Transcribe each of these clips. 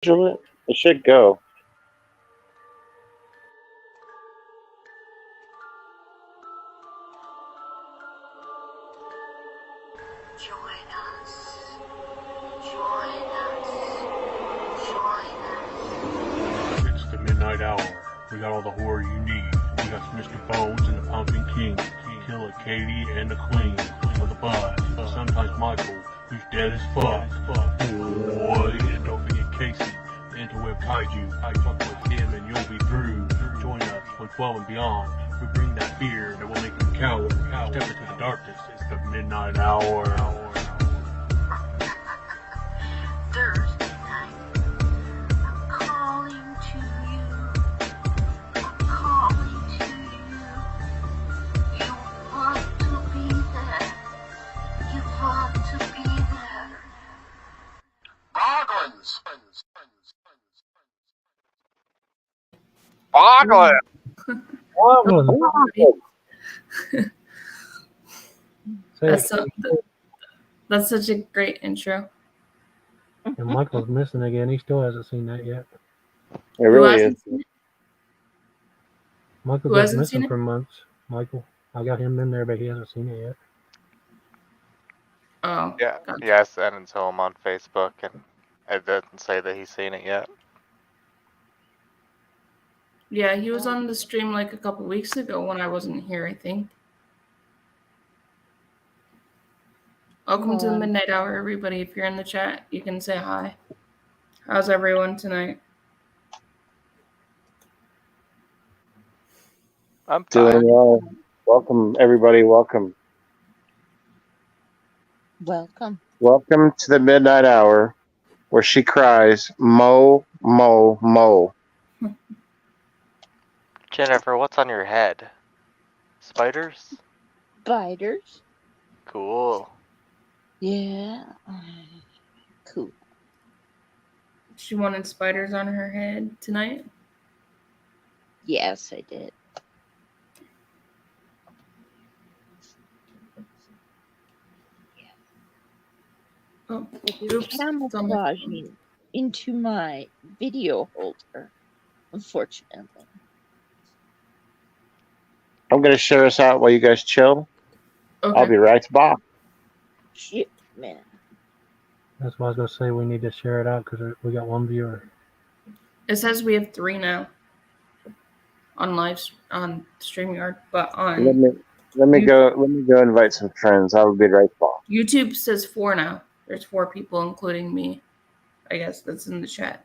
It should go. Join us. Join us. Join us. It's the midnight hour. We got all the horror you need. We got Mr. Bones and the Pumpkin King, Killer Katie and the Queen of the Bud. Sometimes Michael, who's dead as fuck. Boy, and don't forget Casey, the interweb kaiju. I fuck with him and you'll be through. Join us on 12 and beyond. We bring that fear that will make you cower. Step into the darkness. It's the midnight hour. Thursday night. I'm calling to you. I'm calling to you. You want to be there. You want to be there. Boglins! Boglins! That's such a great intro. And Michael's missing again. He still hasn't seen that yet. It really is. hasn't seen it? Michael's Who been hasn't seen missing it? for months. Michael, I got him in there, but he hasn't seen it yet. Oh, Yeah, gotcha. yeah, I sent it to him on Facebook, and it doesn't say that he's seen it yet. Yeah, he was on the stream like a couple weeks ago when I wasn't here, I think. Welcome to the Midnight Hour, everybody. If you're in the chat, you can say hi. How's everyone tonight? I'm Doing fine. well. Welcome, everybody. Welcome. Welcome. Welcome to the midnight hour where she cries, Mo, Mo, Mo. Jennifer, what's on your head? Spiders? Spiders. Cool. Yeah. Cool. She wanted spiders on her head tonight. Yes, I did. Oh, It's oops. It's on my phone. camouflaging into my video holder, unfortunately. I'm going to share us out while you guys chill. Okay. I'll be right back. Shit, man. That's why I was going to say we need to share it out because we got one viewer. It says we have 3 now on on StreamYard, but on Let me go invite some friends. I will be right back. YouTube says 4 now. There's 4 people, including me. I guess that's in the chat.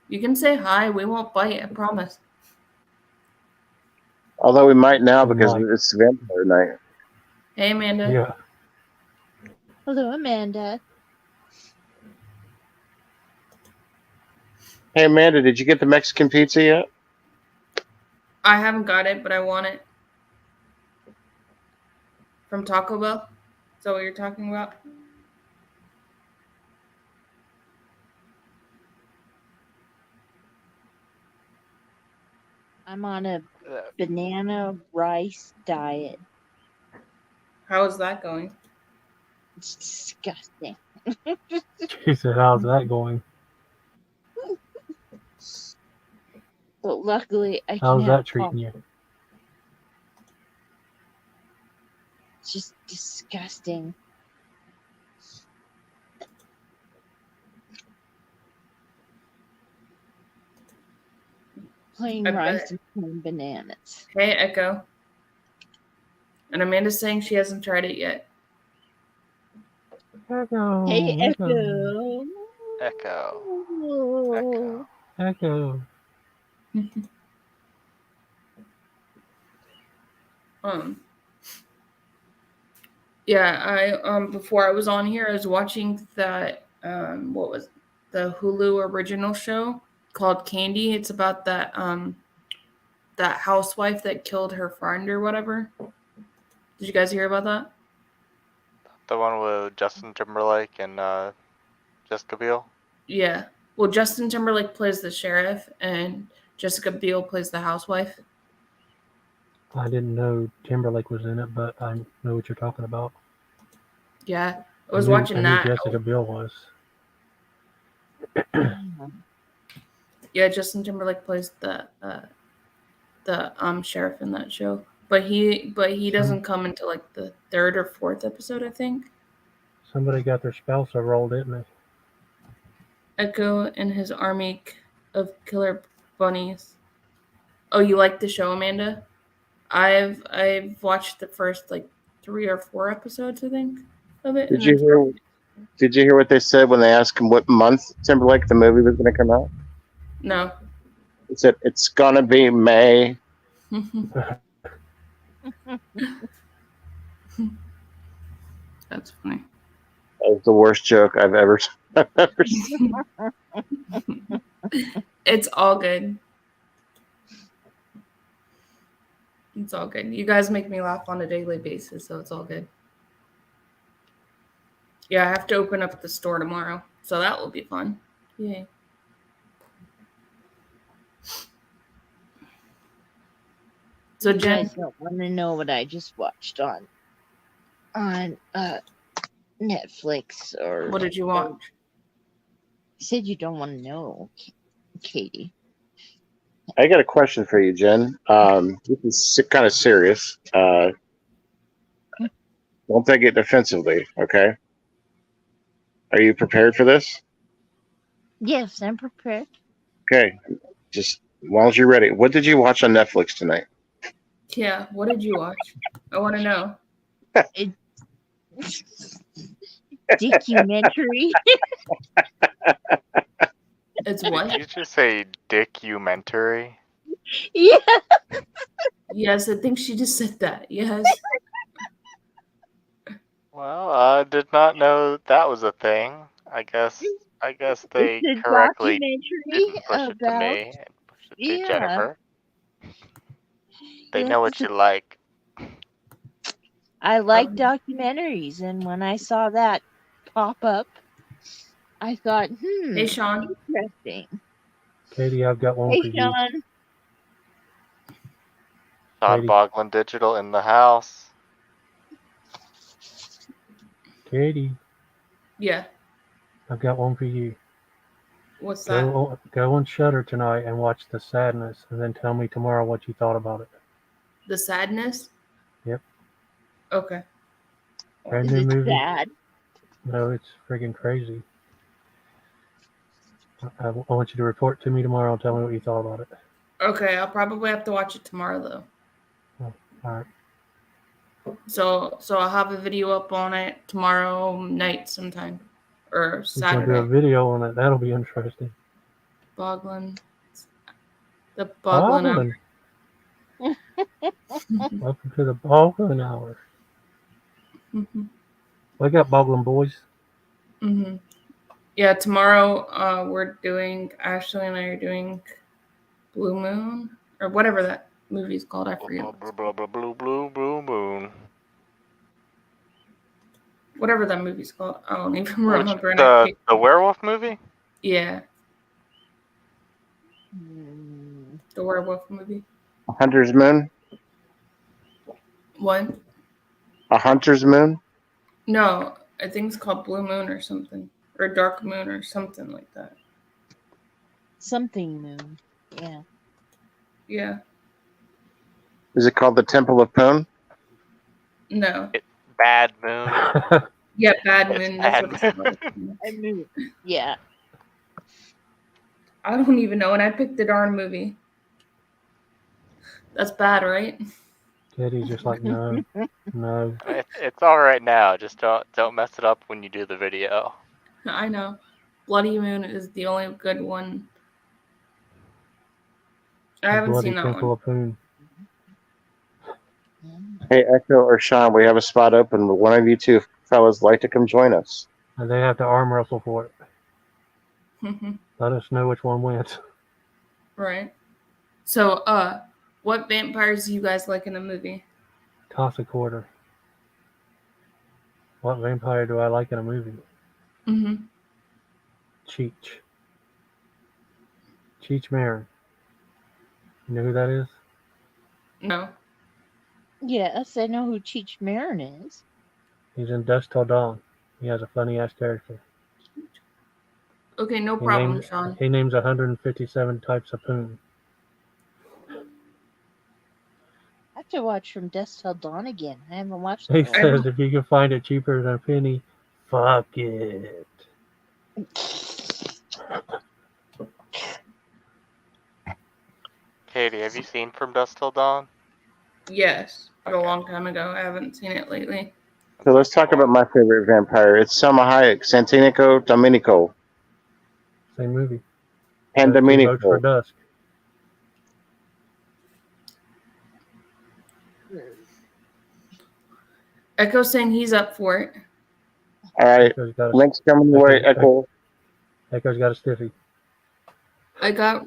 You can say hi. We won't bite. I promise. Although we might now We because might. it's vampire night. Hey, Amanda. Yeah. Hello, Amanda. Hey, Amanda, did you get the Mexican pizza yet? I haven't got it, but I want it. From Taco Bell? Is that what you're talking about? I'm on a banana rice diet. How is that going? It's disgusting. She said, how's that going? But luckily, I can How's have that treating you? It's just disgusting. Plain I rice bet. and plain bananas. Hey, Echo. And Amanda's saying she hasn't tried it yet. Echo. Hey, Echo. Echo. Echo. Echo. Yeah, I before I was on here, I was watching that what was the Hulu original show called Candy. It's about that that housewife that killed her friend or whatever. Did you guys hear about that? The one with Justin Timberlake and Jessica Biel? Yeah. Well, Justin Timberlake plays the sheriff and Jessica Biel plays the housewife. I didn't know Timberlake was in it, but I know what you're talking about. Yeah. I was knew- watching I knew that. Jessica Biel was. Yeah, Justin Timberlake plays the sheriff in that show. But he doesn't come into like the third or fourth episode, I think. Somebody got their spouse rolled, didn't they? Echo and his army of killer bunnies. Oh, you like the show, Amanda? I've watched the first like 3 or 4 episodes, I think, of it. Did you hear what they said when they asked him what month Timberlake the movie was going to come out? No. He said it's gonna be May. That's funny. That was the worst joke I've ever seen. It's all good. It's all good. You guys make me laugh on a daily basis, so it's all good. Yeah, I have to open up the store tomorrow, so that will be fun. Yay. So You Jen, guys don't want to know what I just watched on Netflix or what did you watch? You said you don't want to know, Katie. I got a question for you, Jen. This is kind of serious. Don't take it defensively, okay? Are you prepared for this? Yes, I'm prepared. Okay, just as long as you're ready. What did you watch on Netflix tonight? Yeah, what did you watch? I want to know. Documentary. It's Did what? you just say documentary? Yeah. Yes, I think she just said that. Yes. Well, I did not know that was a thing. I guess they It's a correctly documentary didn't push it to about me and push it to yeah. Jennifer. They Yeah, know what it's a- you like. I like documentaries, and when I saw that pop up, I thought, Hey, Sean. interesting. Katie, I've got one Hey, for you. Sean. Sean Katie. Boglin Digital in the house. Katie, Yeah. I've got one for you. What's that? Go on Shudder tonight and watch The Sadness, and then tell me tomorrow what you thought about it. The Sadness? Yep. Okay. Brand Is new it movie. sad? No, it's freaking crazy. I want you to report to me tomorrow and tell me what you thought about it. Okay, I'll probably have to watch it tomorrow though. All right. So I'll have a video up on it tomorrow night sometime. Or We're going to do a Saturday. video on it. That'll be interesting. Boglin. The Boglin Hour. Welcome to the Boglin Hour. Mm-hmm. Wake up, Boglin boys. Mm-hmm. Yeah, tomorrow Ashley and I are doing Blue Moon or whatever that movie's called. I forget. Blue moon. Whatever that movie's called. I don't even remember. And The werewolf movie? Yeah, Hmm. the werewolf movie. A Hunter's Moon? What? A Hunter's Moon? No, I think it's called Blue Moon or something. Or Dark Moon or something like that. Something moon. Yeah. Yeah. Is it called The Temple of Poon? No. Bad moon. Yeah, Bad It's Moon. That's what Bad it's called. I mean, yeah. I don't even know, and I picked the darn movie. That's bad, right? Katie's just like, no. It's all right now. Just don't mess it up when you do the video. I know. Bloody Moon is the only good one. I haven't Bloody seen that Temple one. of Poon. Hey, Echo or Sean, we have a spot open. Would one of you two fellas like to come join us? And they have to arm wrestle for it. Mhm. Let us know which one wins. Right. So, what vampires do you guys like in the movie? Toss a quarter. What vampire do I like in a movie? Mm-hmm. Cheech. Cheech Marin. You know who that is? No. Yes, I know who Cheech Marin is. He's in Dusk Till Dawn. He has a funny ass character. Okay, no problem, Sean. He names 157 types of poon. I have to watch From Dusk Till Dawn again. I haven't watched He it in a while. says if you can find it cheaper than a penny, fuck it. Katie, have you seen From Dusk Till Dawn? Yes, but a Okay. long time ago. I haven't seen it lately. So let's talk about my favorite vampire. It's Selma Hayek, Santinico Domenico, Same movie. and Two votes for Domenico. Dusk. Echo's saying he's up for it. All right, Echo's got a, links coming your way, Echo. Echo's got a stiffy. I got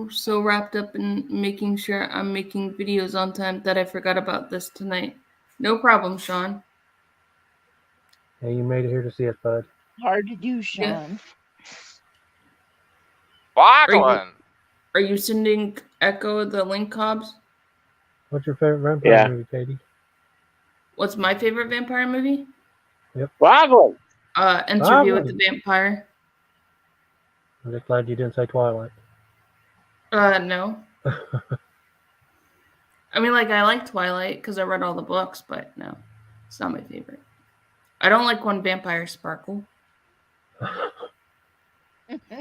so wrapped up in making sure I'm making videos on time that I forgot about this tonight. No problem, Sean. Hey, you made it here to see us, bud. Hard to do, Sean. Wagwan! Are you sending Echo the link, Cobbs? What's your favorite vampire Yeah. movie, Katie? What's my favorite vampire movie? Wagwan. Interview with the Vampire. I'm just glad you didn't say Twilight. No. I mean, like, I like Twilight because I read all the books, but no, it's not my favorite. I don't like when vampires sparkle.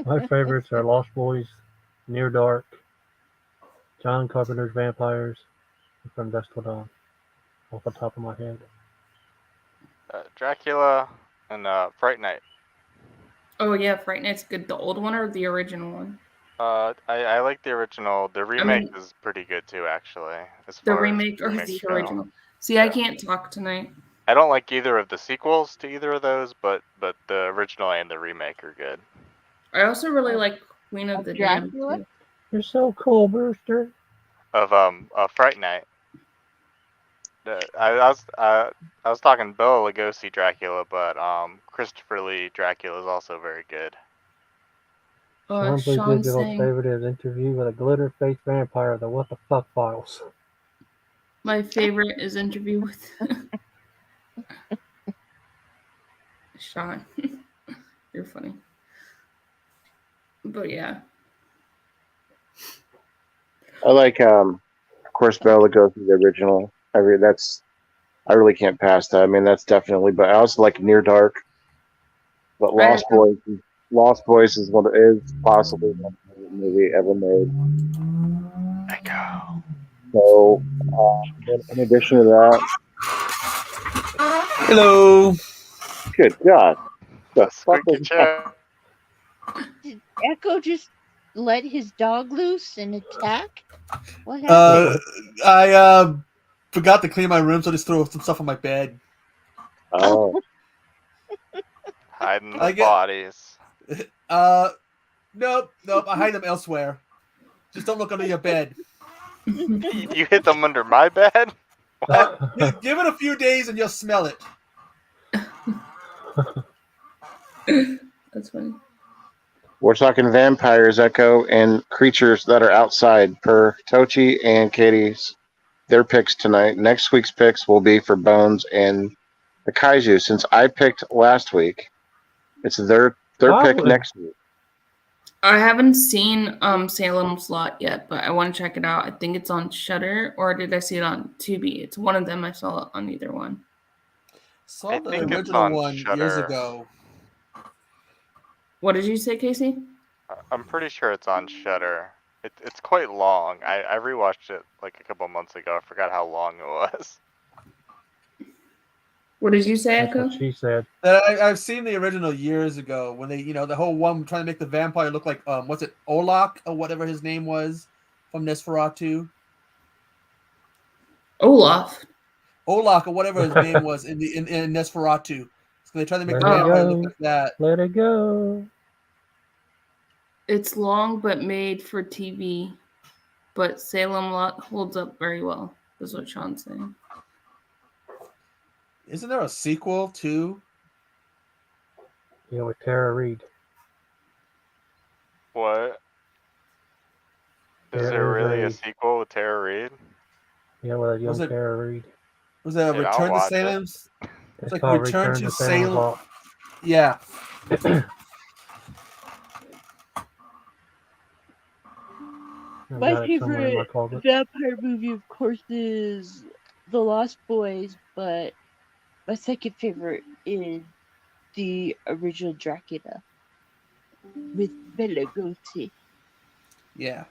My favorites are Lost Boys, Near Dark, John Carpenter's Vampires, and From Dusk Till Dawn. Off the top of my head. Dracula and Fright Night. Oh yeah, Fright Night's good. The old one or the original one? I like the original. The remake mean- is pretty good too, actually. As The far as remake or remakes the go. original? See, I Yeah. can't talk tonight. I don't like either of the sequels to either of those, but the original and the remake are good. I also really like Queen of the Damned. Dracula? too. You're so cool, Brewster. Of Fright Night. I was talking Bela Lugosi Dracula, but Christopher Lee Dracula is also very good. Sean, please Sean digital saying favorite is Interview with a Glitter-Faced Vampire, the What the Fuck Files. my favorite is Interview with Sean. You're funny. But yeah. I like, of course, Bela Lugosi, the original. I really can't pass that. I mean, that's definitely. But I also like Near Dark. But Lost Boys is possibly my favorite movie ever made. Echo. So, in addition to that, Hello. good God, the fuck Squeaky was chair. Did Echo just let his dog loose and attack? What happened? I forgot to clean my room, so I just threw some stuff on my bed. Oh, Hiding I the get- bodies. Nope. I hide them elsewhere. Just don't look under your bed. You hid them under my bed? Give it a few days and you'll smell it. That's funny. we're talking vampires, Echo, and creatures that are outside per Tochi and Katie's. Their picks tonight. Next week's picks will be for Bones and the Kaiju. Since I picked last week, it's their pick Probably. next week. I haven't seen Salem's Lot yet, but I want to check it out. I think it's on Shudder, or did I see it on Tubi? It's one of them. I saw it on either one. Saw I the think it's original on one years Shudder. ago. What did you say, Casey? I'm pretty sure it's on Shudder. It's quite long. I rewatched it like a couple months ago. I forgot how long it was. What did you say, That's Echo? what she said. I've seen the original years ago when they, the whole one trying to make the vampire look like what's it, Olak or whatever his name was from Nosferatu. Olaf. Olak or whatever his name was in Nosferatu. So they tried to make the Let it vampire go. look like that. Let it go. It's long but made for TV, but Salem Lot holds up very well. Is what Sean's saying. Isn't there a sequel too? Yeah, with Tara Reid. What? Is Yeah, there it was really a a- sequel with Tara Reid? Yeah, with a young Was it- Tara Reid. Was that a Dude, I'll Return to watch it. Salem's? It's like called Return to Salem's Salem. Lot. Yeah. I My got it somewhere in my favorite closet. vampire movie, of course, is The Lost Boys, but my second favorite is the original Dracula with Bela Lugosi. Yeah,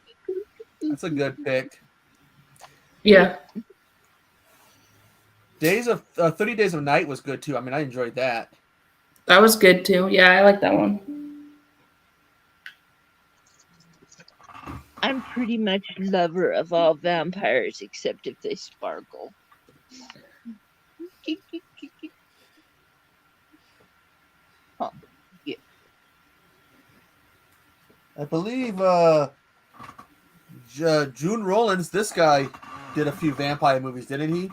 that's a good pick. Yeah, Days of 30 Days of Night was good too. I mean, I enjoyed that. that was good too. Yeah, I like that one. I'm pretty much lover of all vampires except if they sparkle. Huh. Yeah. I believe June Rollins, this guy, did a few vampire movies, didn't he?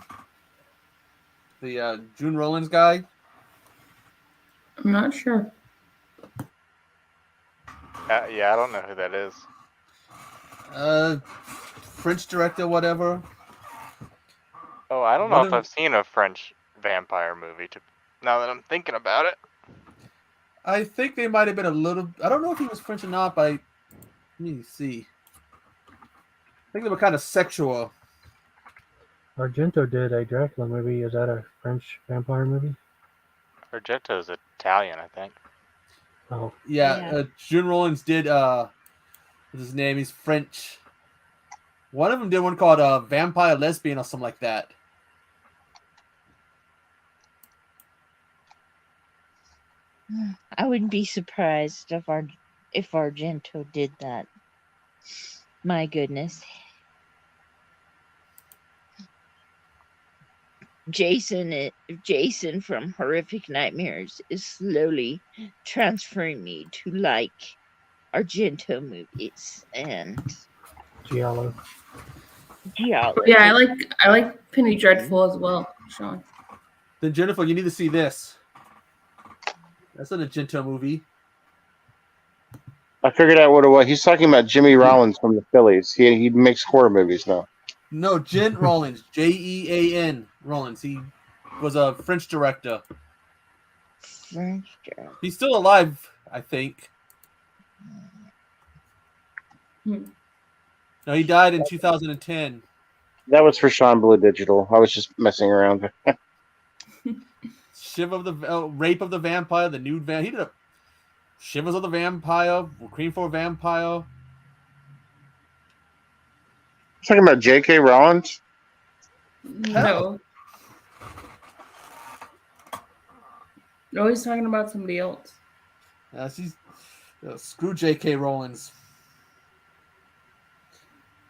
The June Rollins guy. I'm not sure. Yeah, I don't know who that is. French director, whatever. Oh, I don't know One if of- I've seen a French vampire movie. Now that I'm thinking about it. I think they might have been a little. I don't know if he was French or not, but let me see. I think they were kind of sexual. Argento did a Dracula movie. Is that a French vampire movie? Argento's Italian, I think. Oh, Yeah. June Rollins did. What's his name? He's French. One of them did one called Vampire Lesbian or something like that. I wouldn't be surprised if Argento did that. My goodness. Jason from Horrific Nightmares is slowly transferring me to like Argento movies and Giallo. Giallo. Yeah, I like Penny Dreadful as well, Sean. Then Jennifer, you need to see this. That's an Argento movie. I figured out what it was. He's talking about Jimmy Rollins from the Phillies. He makes horror movies now. No, Jen Rollins, Jean Rollins. He was a French director. French director. He's still alive, I think. Hmm. No, he died in 2010. That was for Sean Blue Digital. I was just messing around. Shiv of the Rape of the Vampire, the Nude Van. He did a Shivers of the Vampire, Queen for a Vampire. Talking about J.K. Rollins? No. No, he's talking about somebody else. Screw J.K. Rollins.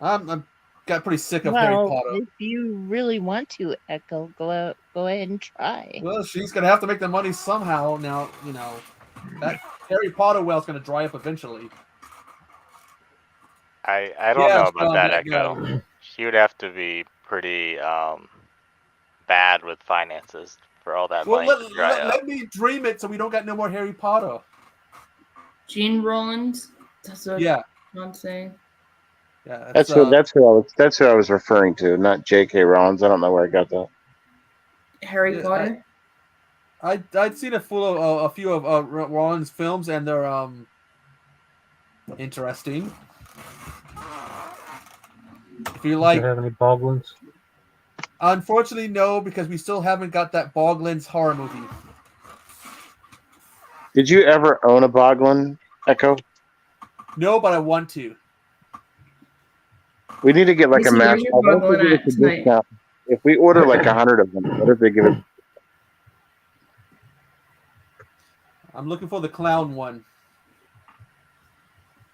I'm got pretty sick of Harry Potter. If you really want to, Echo, go ahead and try. Well, she's gonna have to make the money somehow. Now, that Harry Potter well's gonna dry up eventually. I don't know about that, Echo. She would have to be pretty bad with finances for all that money to dry up. Let me dream it so we don't got no more Harry Potter. Gene Rollins? That's what I'm saying. Yeah, That's who I was referring to, not J.K. Rollins. I don't know where I got that. Harry Potter? I'd seen a few of Rollins' films, and they're interesting. If you like, do you have any Boglins? Unfortunately, no, because we still haven't got that Boglins horror movie. Did you ever own a Boglin, Echo? No, but I want to. We need to get like a mass. Where's your Boglin at tonight? If we order like 100 of them, what if they give it? I'm looking for the clown one.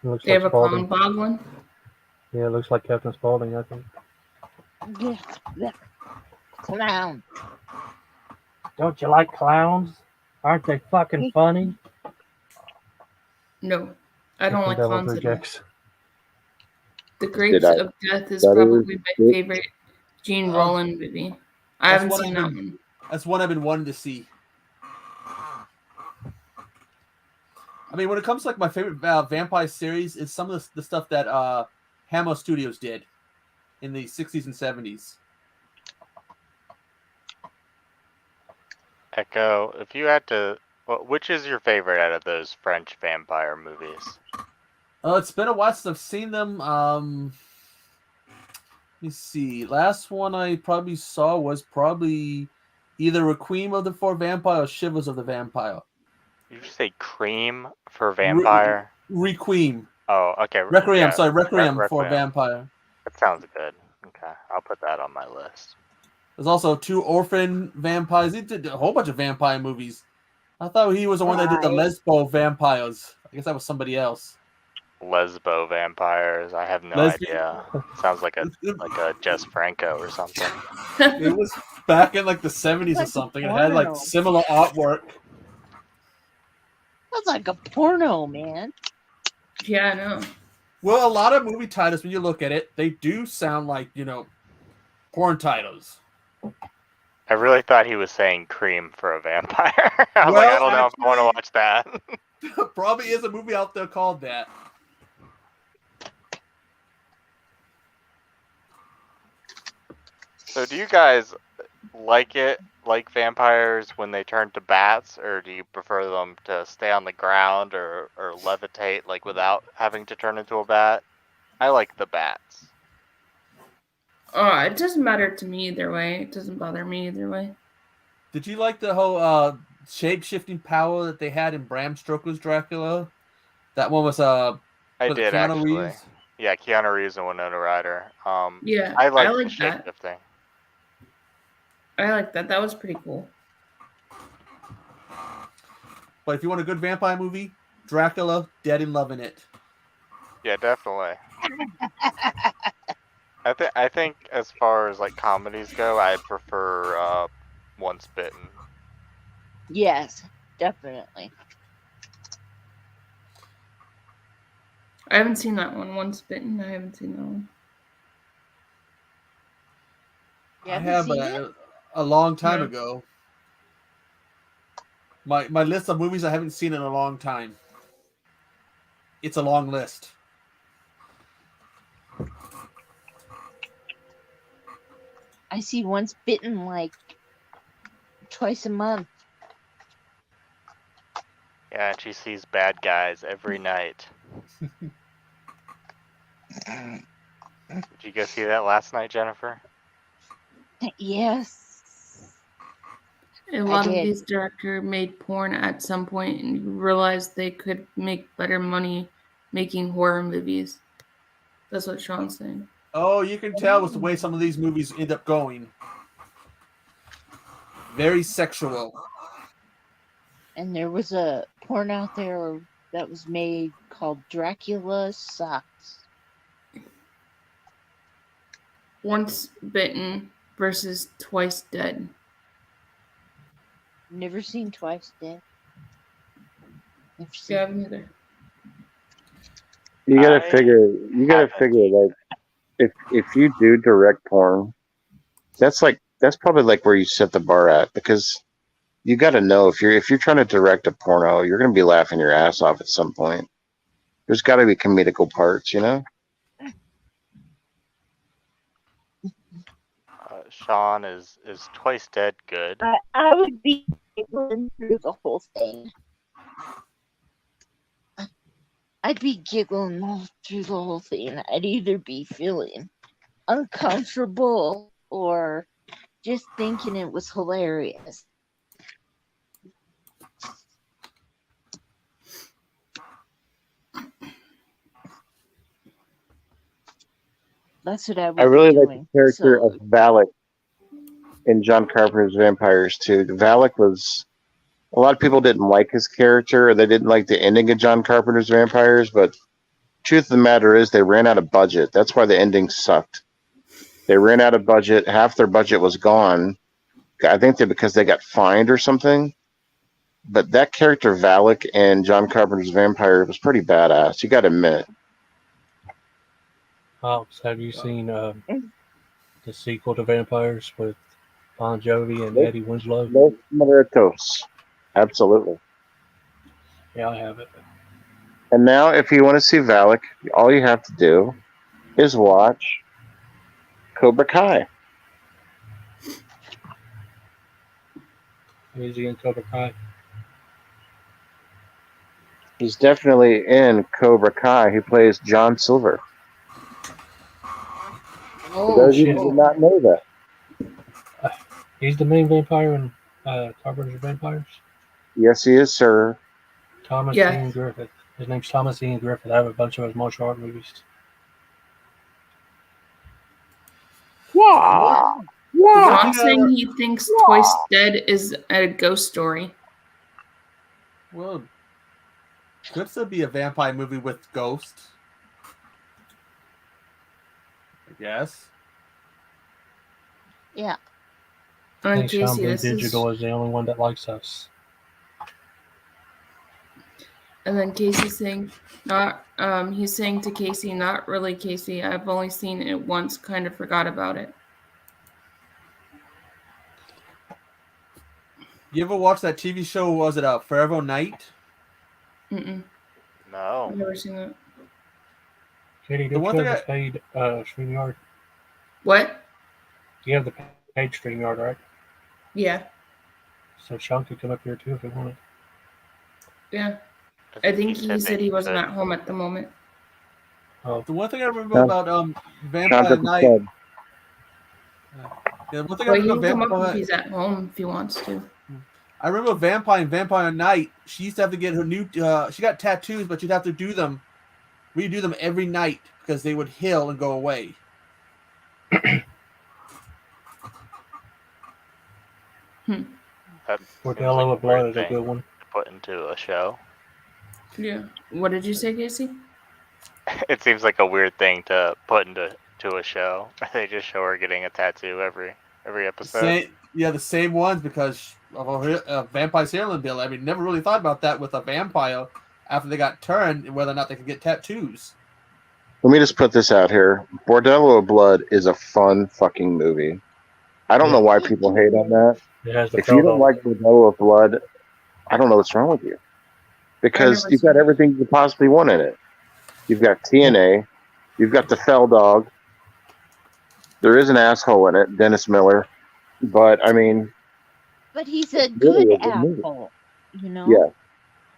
Looks They like have a Spalding. clown Boglin? Yeah, it looks like Captain Spaulding, I think. Yeah. Clown. Don't you like clowns? Aren't they fucking funny? No, I don't like Devil clowns at all. rejects. The Grapes of Death is that probably is my it. favorite Gene Rollins movie. I That's haven't one seen I've that been- one. That's one I've been wanting to see. I mean, when it comes to like my favorite vampire series, is some of the stuff that Hammer Studios did in the 60s and 70s. Echo, if you had to, which is your favorite out of those French vampire movies? It's been a while since I've seen them. me see. Last one I probably saw was probably either Requiem of the Four Vampire or Shivers of the Vampire. You just say cream for vampire? Requiem. Oh, okay. Requiem, Yeah. sorry, Requiem for Requiem. Vampire. That sounds good. Okay, I'll put that on my list. There's also 2 orphan vampires. He did a whole bunch of vampire movies. I thought he was the one that did the Right. Lesbo vampires. I guess that was somebody else. Lesbo vampires. I have no Lesbian- idea. Sounds like a Jess Franco or something. It was back in like the 70s or Like a something. It had like porno. similar artwork. That's like a porno, man. Yeah, I know. Well, a lot of movie titles, when you look at it, they do sound like, porn titles. I really thought he was saying cream for a vampire. I was like, Well, I don't know if I want to actually- watch that. Probably is a movie out there called that. So do you guys like vampires when they turn to bats, or do you prefer them to stay on the ground or levitate, like without having to turn into a bat? I like the bats. Oh, it doesn't matter to me either way. It doesn't bother me either way. Did you like the whole shape-shifting power that they had in Bram Stoker's Dracula? That one was I was it did Keanu actually. Reeves? Yeah, Keanu Reeves and Winona Ryder. Yeah, I like the that. shape-shifting. I like that. That was pretty cool. But if you want a good vampire movie, Dracula, dead in loving it. Yeah, definitely. I think as far as like comedies go, I prefer Once Bitten. Yes, definitely. I haven't seen that one. Once Bitten. I haven't seen that one. You I haven't have seen it? a long time No. ago. My list of movies I haven't seen in a long time. It's a long list. I see Once Bitten like twice a month. Yeah, and she sees bad guys every night. Did you go see that last night, Jennifer? Yes. A lot of did. these directors made porn at some point and realized they could make better money making horror movies. That's what Sean's saying. Oh, you can tell with the way some of these movies end up going. Very sexual. And there was a porn out there that was made called Dracula Sucks. Once Bitten versus Twice Dead. Never seen Twice Dead. Never Yeah, seen I haven't either. You gotta I figure like if you do direct porn, that's probably like where you set the bar at, because you got to know if you're trying to direct a porno, you're gonna be laughing your ass off at some point. There's got to be comedical parts, you know. Sean, is Twice Dead good? I would be giggling through the whole thing. I'd be giggling all through the whole thing. I'd either be feeling uncomfortable or just thinking it was hilarious. That's what I would I really be like doing. the character So, of Valak in John Carpenter's Vampires too. Valak was, a lot of people didn't like his character, or they didn't like the ending of John Carpenter's Vampires, but truth of the matter is they ran out of budget. That's why the ending sucked. They ran out of budget. Half their budget was gone. I think because they got fined or something. But that character Valak in John Carpenter's Vampire was pretty badass. You got to admit. Hobbs, have you seen the sequel to Vampires with Bon Jovi and Eddie Winslow? Los Muertos. Absolutely. Yeah, I have it. And now, if you want to see Valak, all you have to do is watch Cobra Kai. Is he in Cobra Kai? He's definitely in Cobra Kai. He plays John Silver. For those of you shit. who did not know that. He's the main vampire in Carpenter's Vampires. Yes, he is, sir. Thomas Yeah. Ian Griffith. His name's Thomas Ian Griffith. I have a bunch of his martial art movies. John saying he thinks Twice Dead is a ghost story. Well, could still be a vampire movie with ghosts. I guess. Yeah. I And think Sean Casey, Blue this is, Digital is the only one that likes us. and then Casey's saying, not, he's saying to Casey, not really Casey. I've only seen it once, kind of forgot about it. You ever watch that TV show? Was it Forever Night? Mm-mm. No. I've never seen that. Katie, The don't one you thing have the paid StreamYard? What? You have the paid StreamYard, right? Yeah. So Sean could come up here too if he wanted. Yeah. I think he that said he wasn't could. at home at the moment. Oh, The one thing I remember Yeah. about Sean Vampire took the Night. club. Yeah, one thing I Well, he remember can come up if Vampire. he's at home if he wants to. I remember Vampire and Vampire Night. She used to have to get her new. She got tattoos, but she'd have to redo them every night because they would heal and go away. That seems Bordello like of Blood weird is a thing good one. to put into a show. Yeah. What did you say, Casey? It seems like a weird thing to put into a show. They just show her getting a tattoo every episode. The same ones because of a vampire serial bill. I mean, never really thought about that with a vampire after they got turned and whether or not they could get tattoos. Let me just put this out here. Bordello of Blood is a fun fucking movie. I don't know why people hate on that. It has the If you don't Feldon. like Bordello of Blood, I don't know what's wrong with you. Because never you've got seen it. everything you could possibly want in it. You've got TNA. You've got the Fell Dog. There is an asshole in it, Dennis Miller. But, I mean, But he's a really good a good movie. asshole, you know? yeah.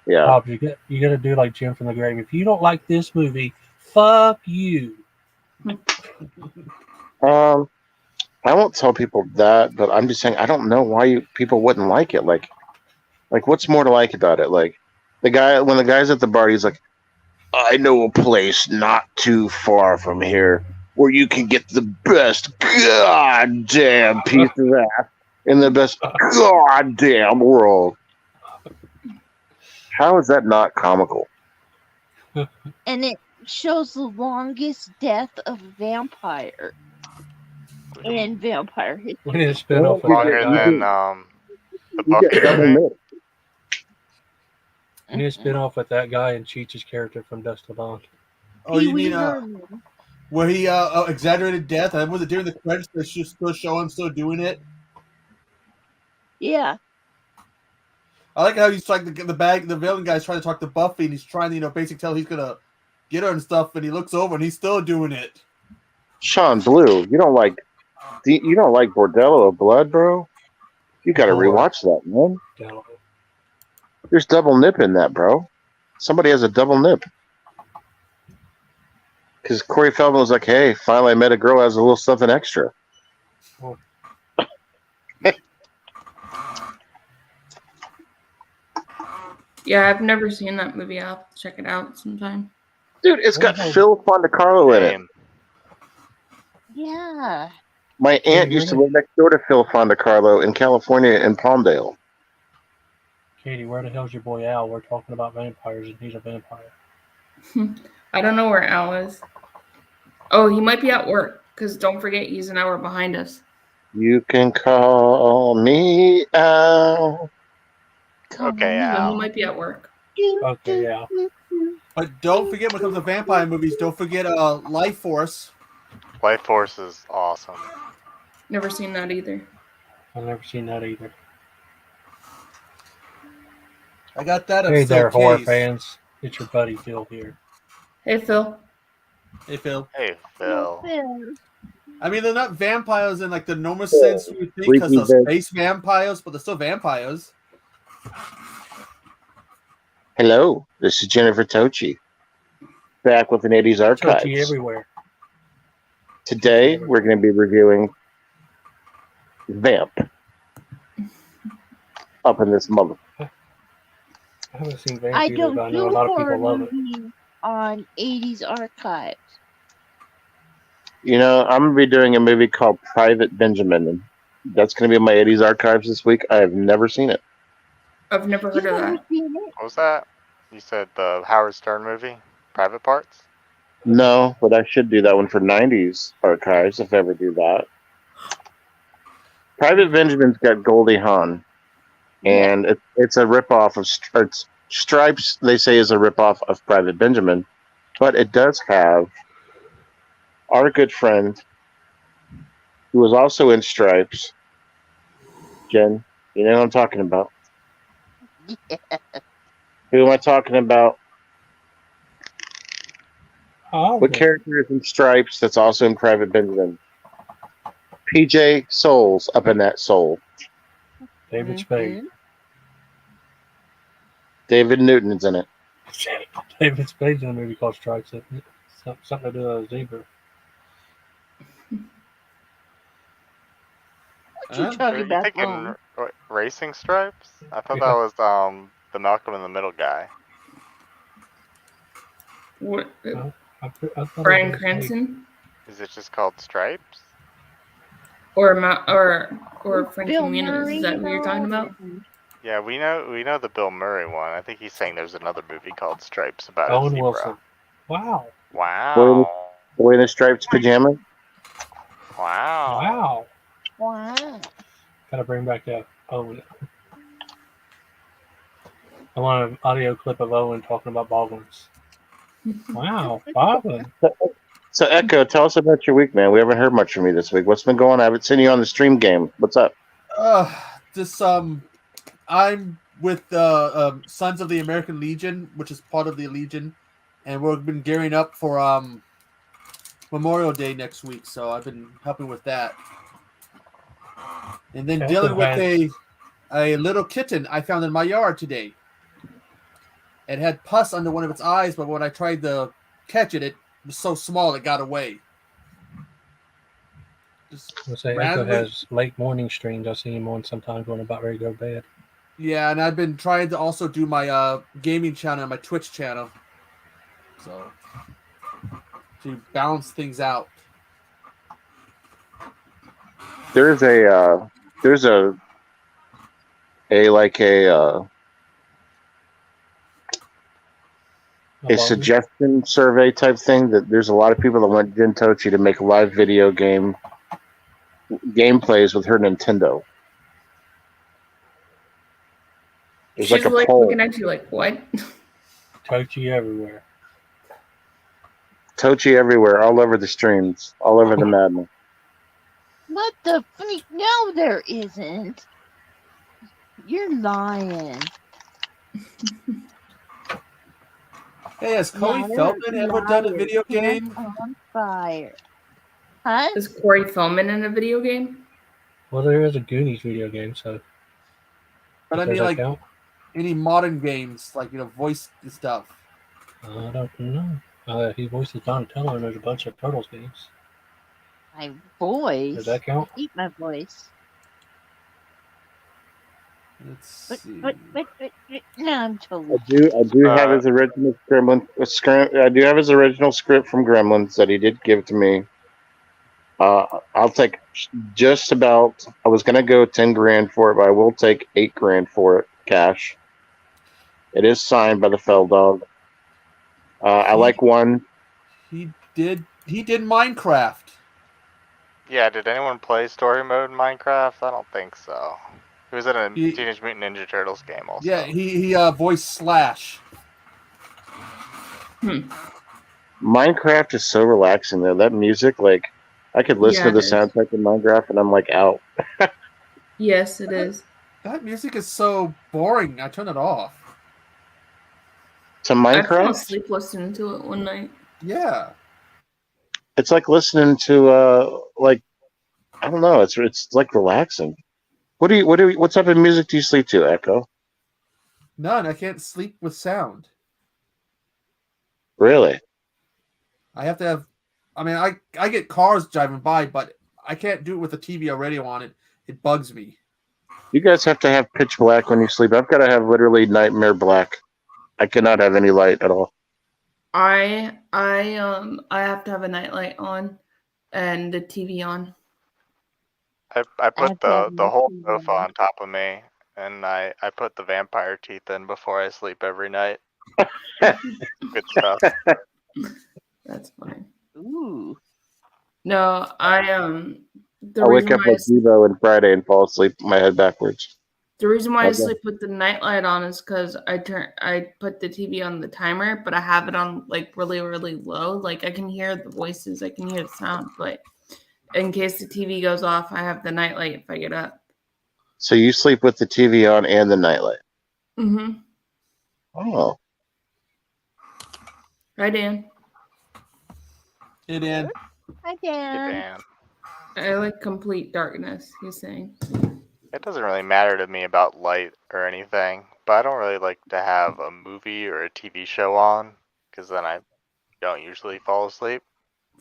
Yeah. Bob, you got to do like Jim from the Grave. If you don't like this movie, fuck you. I won't tell people that, but I'm just saying I don't know why people wouldn't like it. Like what's more to like about it? Like when the guy's at the bar, he's like, I know a place not too far from here where you can get the best goddamn piece of ass in the best goddamn world. How is that not comical? And it shows the longest death of a vampire in vampire history. We need to spin off Longer with that than guy. the You book. get double nip. We need to spin off with that guy and Cheech's character from Dust Till Dawn. Oh, you Pee Wee mean Herman. where he exaggerated death? And was it during the credits they're still showing, still doing it? Yeah. I like how he's like the villain guy's trying to talk to Buffy and he's trying to, basically tell he's gonna get her and stuff, and he looks over and he's still doing it. Sean Blue, you don't like Bordello of Blood, bro? You got to Or- rewatch that, man. Down. There's double nip in that, bro. Somebody has a double nip. Because Corey Feldman was like, hey, finally I met a girl who has a little something extra. Yeah, I've never seen that movie. I'll have to check it out sometime. Dude, it's got Wow. Phil Fondacarlo in it. Name. Yeah. My aunt used to live next door to Phil Fondacarlo in California in Palmdale. Katie, where the hell's your boy Al? We're talking about vampires and he's a vampire. I don't know where Al is. Oh, he might be at work, because don't forget he's an hour behind us. You can call me Al. Okay, So Al. he might be at work. Okay, yeah. But don't forget when it comes to vampire movies, don't forget Life Force. Life Force is awesome. Never seen that either. I've never seen that either. I got that. Hey there, horror case. fans. It's your buddy Phil here. Hey, Phil. Hey Phil. Hey, Phil. I mean, they're not vampires in like the normal sense you would think, because Freaky they're bitch. space vampires, but they're still vampires. Hello, this is Jennifer Tochi. Back with an 80s archives. Touchy everywhere. Today, we're going to be reviewing Vamp. Up in this mother. I haven't seen Vamp I either, don't but I know a do lot of horror people love it. movies on 80s archives. You know, I'm going to be doing a movie called Private Benjamin. And that's going to be in my 80s archives this week. I have never seen it. I've never heard You've of never that. seen it? What was that? You said the Howard Stern movie, Private Parts? No, but I should do that one for 90s archives if I ever do that. Private Benjamin's got Goldie Hawn. And it's a ripoff of Stripes, they say, is a ripoff of Private Benjamin. But it does have our good friend, who was also in Stripes. Jen, you know what I'm talking about. Yeah. Who am I talking about? Oh, What character is in Stripes that's also in Private Benjamin? PJ Souls up in that soul. David Spade. David Newton's in it. David Spade's in a movie called Strikes. Something to do with a zebra. What you Huh? Are talking you about, thinking Mom? Racing Stripes? I thought Yeah. that was the Malcolm in the Middle guy. What? I thought Bryan it was Cranston Is it just called Stripes? or Frankie Bill Muniz? Murray, Is that what you're talking about? Yeah, we know the Bill Murray one. I think he's saying there's another movie called Stripes about a Owen zebra. Wilson. Wow. Wow. Boy in a striped pajamas. Wow. Wow. Wow. Gotta bring back that Owen. I want an audio clip of Owen talking about Boglins. Wow, Boglin. So, Echo, tell us about your week, man. We haven't heard much from you this week. What's been going on? I haven't seen you on the stream game. What's up? This I'm with Sons of the American Legion, which is part of the Legion, and we've been gearing up for Memorial Day next week. So I've been helping with that, and then Okay, dealing go with ahead. a little kitten I found in my yard today. It had pus under one of its eyes, but when I tried to catch it, it was so small it got away. Just Let's say Echo randomly- has late morning streams. I see him on sometimes when I'm about ready to go to bed. Yeah, and I've been trying to also do my gaming channel and my Twitch channel, so to balance things out. There's a suggestion survey type thing that there's a lot of people that want Jen Tochi to make live video gameplays with her Nintendo. There's She's like a like poll. looking at you like, what? Tochi everywhere. Tochi everywhere, all over the streams, all over the madness. What the freak? No, there isn't. You're lying. Hey, has Cody Liar, Feldman ever done a liar, video hands game? on fire. Huh? Is Corey Feldman in a video game? Well, there is a Goonies video game, so. But I does mean, that like count? any modern games, like voice stuff. I don't know. He voices Donatello, and there's a bunch of Turtles games. My voice. Does that count? Eat my voice. Let's But, see. but, no, I'm totally. I do have his original I do have his original script from Gremlins that he did give to me. I'll take just about. I was gonna go 10 grand for it, but I will take 8 grand for it cash. It is signed by the Fell Dog. I like one. He did Minecraft. Yeah, did anyone play story mode in Minecraft? I don't think so. He was in a Teenage Mutant Ninja Turtles game also. Yeah, he voiced Slash. Minecraft is so relaxing though. That music, like, I could listen Yeah, to the it is. soundtrack in Minecraft and I'm like out. Yes, it is. That music is so boring. I turn it off. To I fell Minecraft, asleep listening to it one night. Yeah. it's like listening to like, I don't know. It's like relaxing. What type of music do you sleep to, Echo? None. I can't sleep with sound. Really? I have to have I mean, I get cars driving by, but I can't do it with the TV or radio on it. It bugs me. You guys have to have pitch black when you sleep. I've got to have literally nightmare black. I cannot have any light at all. I have to have a nightlight on and the TV on. I I put have to have the whole nothing sofa on top of me, and I put the vampire teeth in before I sleep every night. Good stuff. That's fine. Ooh. No, the I'll wake reason up why like Devo on Friday and fall asleep with my head backwards. the reason why I Okay. sleep with the nightlight on is because I put the TV on the timer, but I have it on like really, really low. Like I can hear the voices, I can hear the sound, but in case the TV goes off, I have the nightlight if I get up. So you sleep with the TV on and the nightlight. Mm-hmm. Oh, Right, Dan? Hey, Dan. Hi, Hey, Dan. Dan. I like complete darkness, he's saying. It doesn't really matter to me about light or anything, but I don't really like to have a movie or a TV show on, because then I don't usually fall asleep.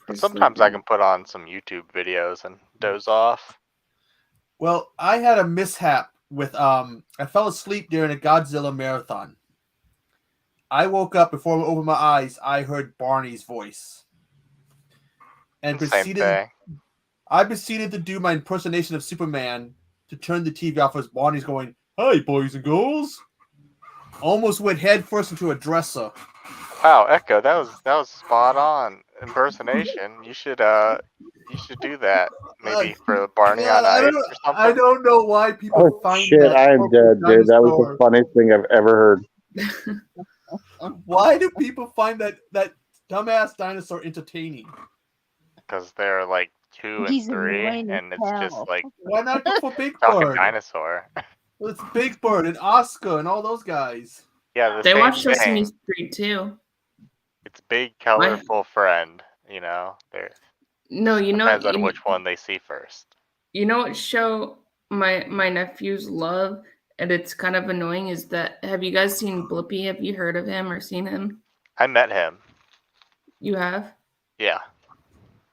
But sometimes I can put on some YouTube videos and doze off. Well, I had a mishap with I fell asleep during a Godzilla marathon. I woke up before I opened my eyes. I heard Barney's voice, and Same thing. I proceeded to do my impersonation of Superman to turn the TV off as Barney's going, "Hi, boys and girls." Almost went headfirst into a dresser. Wow, Echo, that was spot on impersonation. You should do that maybe for Barney Yeah, on I Ice don't know- or something. I don't know why people oh find shit! that I am fucking dead, dude. That was dinosaur. the funniest thing I've ever heard. Why do people find that dumbass dinosaur entertaining? Because they're like 2 and He's 3, annoying as and it's just hell. like Why not go for Big talking Bird? dinosaur. It's Big Bird and Oscar and all those guys. Yeah, the They same watch Sesame thing. Street too. It's big, colorful friend. You know, there No, depends on which one they see first. You know what show my nephews love, and it's kind of annoying, is that, have you guys seen Blippi? Have you heard of him or seen him? I met him. You have? Yeah,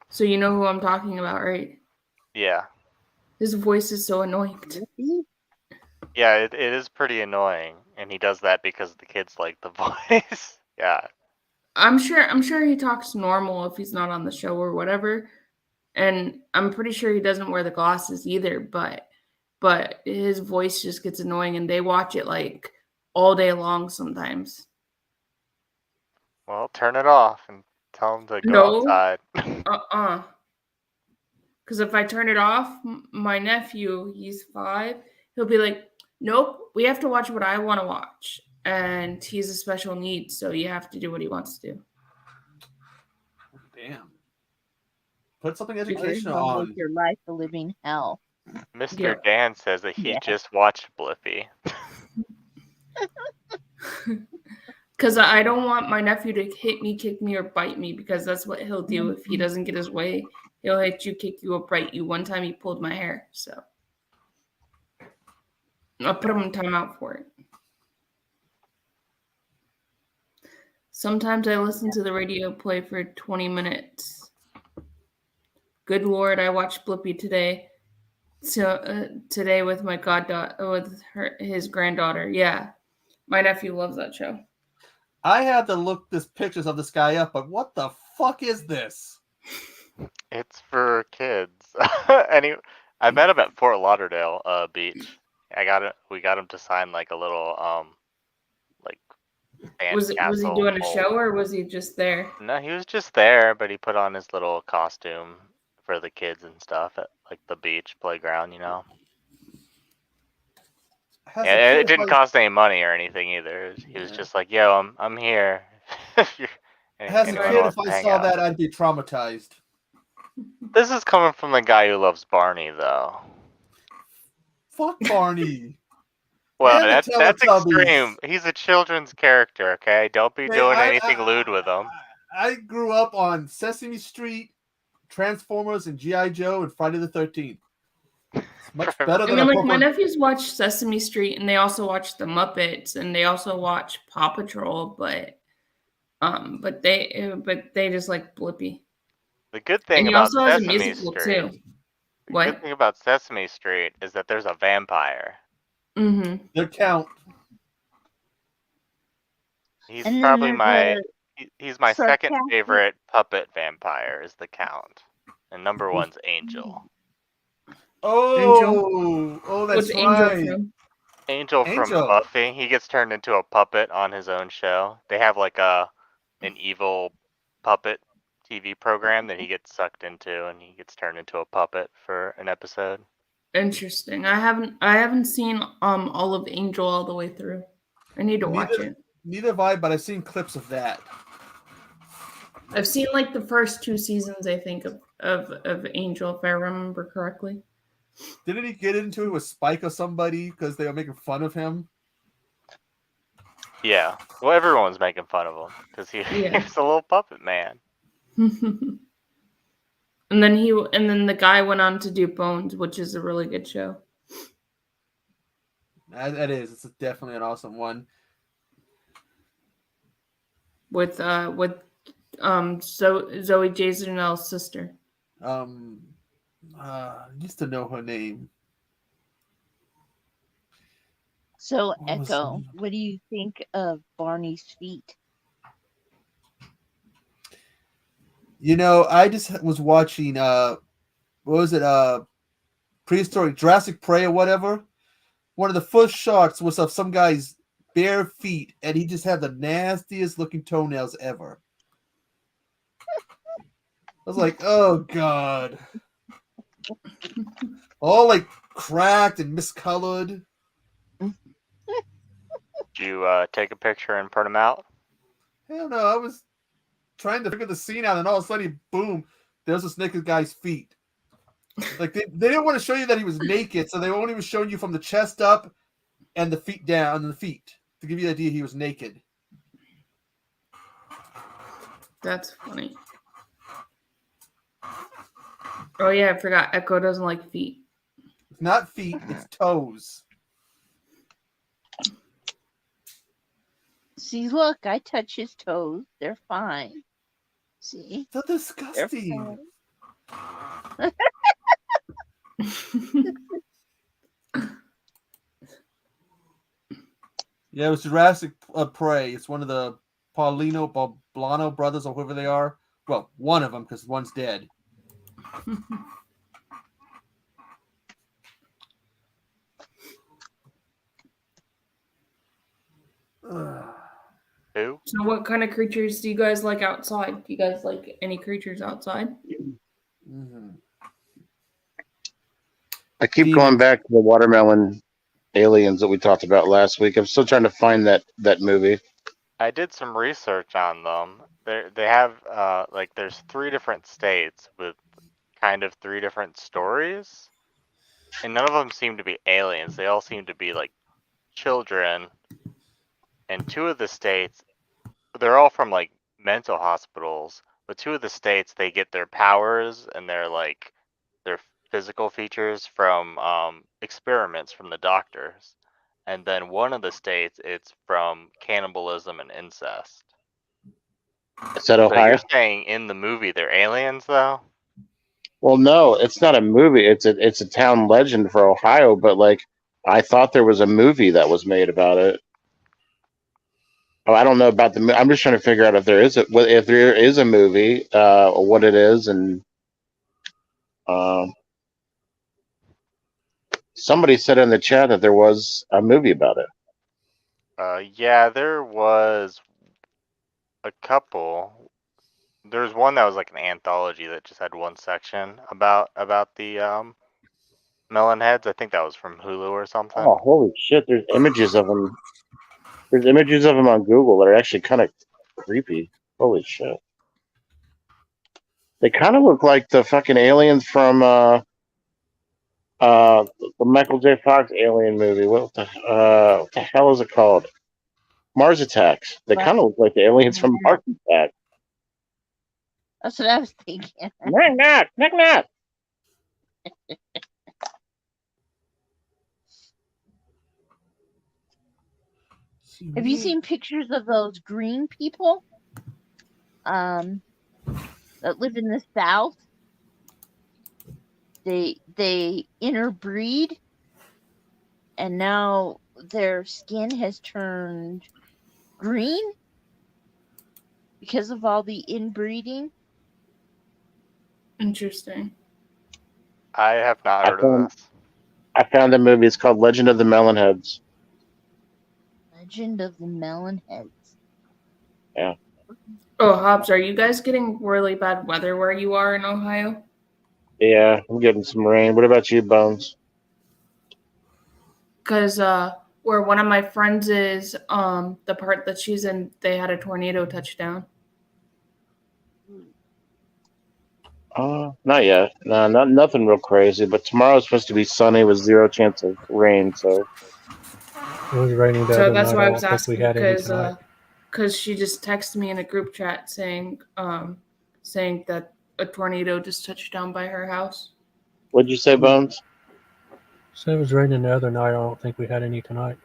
So you know who I'm talking about, right? yeah, His voice is so annoying. yeah. It is pretty annoying, and he does that because the kids like the voice. Yeah, I'm sure he talks normal if he's not on the show or whatever. And I'm pretty sure he doesn't wear the glasses either, but his voice just gets annoying, and they watch it like all day long sometimes. well, turn it off and tell him to go No. outside. Because if I turn it off, my nephew, he's 5, he'll be like, nope, we have to watch what I want to watch. And he's a special needs, so you have to do what he wants to do. Damn. Put something Yours educational will on. make your life a living hell. Mr. Yeah. Dan says that he Yeah. just watched Blippi. Because I don't want my nephew to hit me, kick me, or bite me, because that's what he'll do if he doesn't get his way. He'll hit you, kick you, or bite you. One time he pulled my hair, so I'll put him in timeout for it. Sometimes I listen to the radio play for 20 minutes. Good Lord, I watched Blippi today. So today with my his granddaughter. Yeah, my nephew loves that show. I had to look this pictures of this guy up, but what the fuck is this? It's for kids. I met him at Fort Lauderdale beach. We got him to sign like a little like Was he sandcastle doing a mold. show, or was he just there? No, he was just there, but he put on his little costume for the kids and stuff at like the beach playground, you know. Has Yeah, a it kid didn't like- cost any money or anything either. He was Yeah. just like, "Yo, I'm here." If you're- As a anyone kid, wants if to I hang saw out. that, I'd be traumatized. This is coming from the guy who loves Barney, though. Fuck Barney. Well, And the that's Teletubbies. extreme. He's a children's character, okay? Don't be Hey, doing I- anything lewd with him. I grew up on Sesame Street, Transformers, and G.I. Joe, and Friday the 13th. It's much better I than mean, a like, my Pokemon. nephews watch Sesame Street, and they also watch the Muppets, and they also watch Paw Patrol, but they just like Blippi. The good And thing he about also has a Sesame musical Street. too. The What? good thing about Sesame Street is that there's a vampire. Mm-hmm. The Count. He's And then probably there's my a he's my second sarcastic- favorite puppet vampire is the Count, and number one's Angel. Oh, that's What's Angel right. from? Angel from Angel. Buffy. He gets turned into a puppet on his own show. They have like an evil puppet TV program that he gets sucked into, and he gets turned into a puppet for an episode. Interesting. I haven't seen all of Angel all the way through. I need to watch it. Neither have I, but I've seen clips of that. I've seen like the first 2 seasons, I think, of Angel, if I remember correctly. Didn't he get into it with Spike or somebody because they were making fun of him? Yeah. Well, everyone's making fun of him because Yeah. he's a little puppet man. and then the guy went on to do Bones, which is a really good show. That is. It's definitely an awesome one. With Zoe Deschanel's sister. Used to know her name. So, What was Echo, it? what do you think of Barney's feet? You know, I just was watching what was it? Prehistoric Jurassic Prey or whatever. One of the first shots was of some guy's bare feet, and he just had the nastiest looking toenails ever. I was like, oh god. All like cracked and miscolored. Did you take a picture and print them out? Hell no, I was trying to figure the scene out, and all of a sudden, boom, there's this naked guy's feet. Like they didn't want to show you that he was naked, so they only was showing you from the chest up and the feet down, and the feet to give you the idea he was naked. That's funny. Oh yeah, I forgot. Echo doesn't like feet. It's not feet, it's toes. See, look, I touch his toes. They're fine. See? So disgusting. Yeah, it was Jurassic Prey. It's one of the Poblano brothers or whoever they are. Well, one of them because one's dead. Who? So what kind of creatures do you guys like outside? Do you guys like any creatures outside? Mm-hmm. I keep going back to the watermelon aliens that we talked about last week. I'm still trying to find that movie. I did some research on them. They have like there's 3 different states with kind of 3 different stories, and none of them seem to be aliens. They all seem to be like children. And 2 of the states, they're all from like mental hospitals, but 2 of the states they get their powers and their physical features from experiments from the doctors. And then 1 of the states, it's from cannibalism and incest. Is that So Ohio? you're saying in the movie they're aliens, though? Well, no, it's not a movie. It's a town legend for Ohio. But like, I thought there was a movie that was made about it. Oh, I don't know about the. I'm just trying to figure out if there is a movie, or what it is, and somebody said in the chat that there was a movie about it. Yeah, there was a couple. There's one that was like an anthology that just had 1 section about the melon heads. I think that was from Hulu or something. Oh, holy shit! There's images of them. There's images of them on Google that are actually kind of creepy. Holy shit! They kind of look like the fucking aliens from the Michael J. Fox alien movie. What the hell is it called? Mars Attacks. They kind of look like the aliens from Mars Attacks. That's what I was thinking. Knock knock. Have you seen pictures of those green people? that live in the South. They interbreed, and now their skin has turned green because of all the inbreeding. Interesting. I have not heard of this. I found a movie. It's called Legend of the Melonheads. Legend of the Melonheads. Oh, Hobbs, are you guys getting really bad weather where you are in Ohio? Yeah, I'm getting some rain. What about you, Bones? Because where one of my friends is, the part that she's in, they had a tornado touchdown. Not yet. No, nothing real crazy. But tomorrow's supposed to be sunny with 0 chance of rain. So It was raining the So other that's night. why I I was don't think asking we had any because tonight. she just texted me in a group chat saying that a tornado just touched down by her house. what'd you say, Bones? So it was raining the other night. I don't think we had any tonight.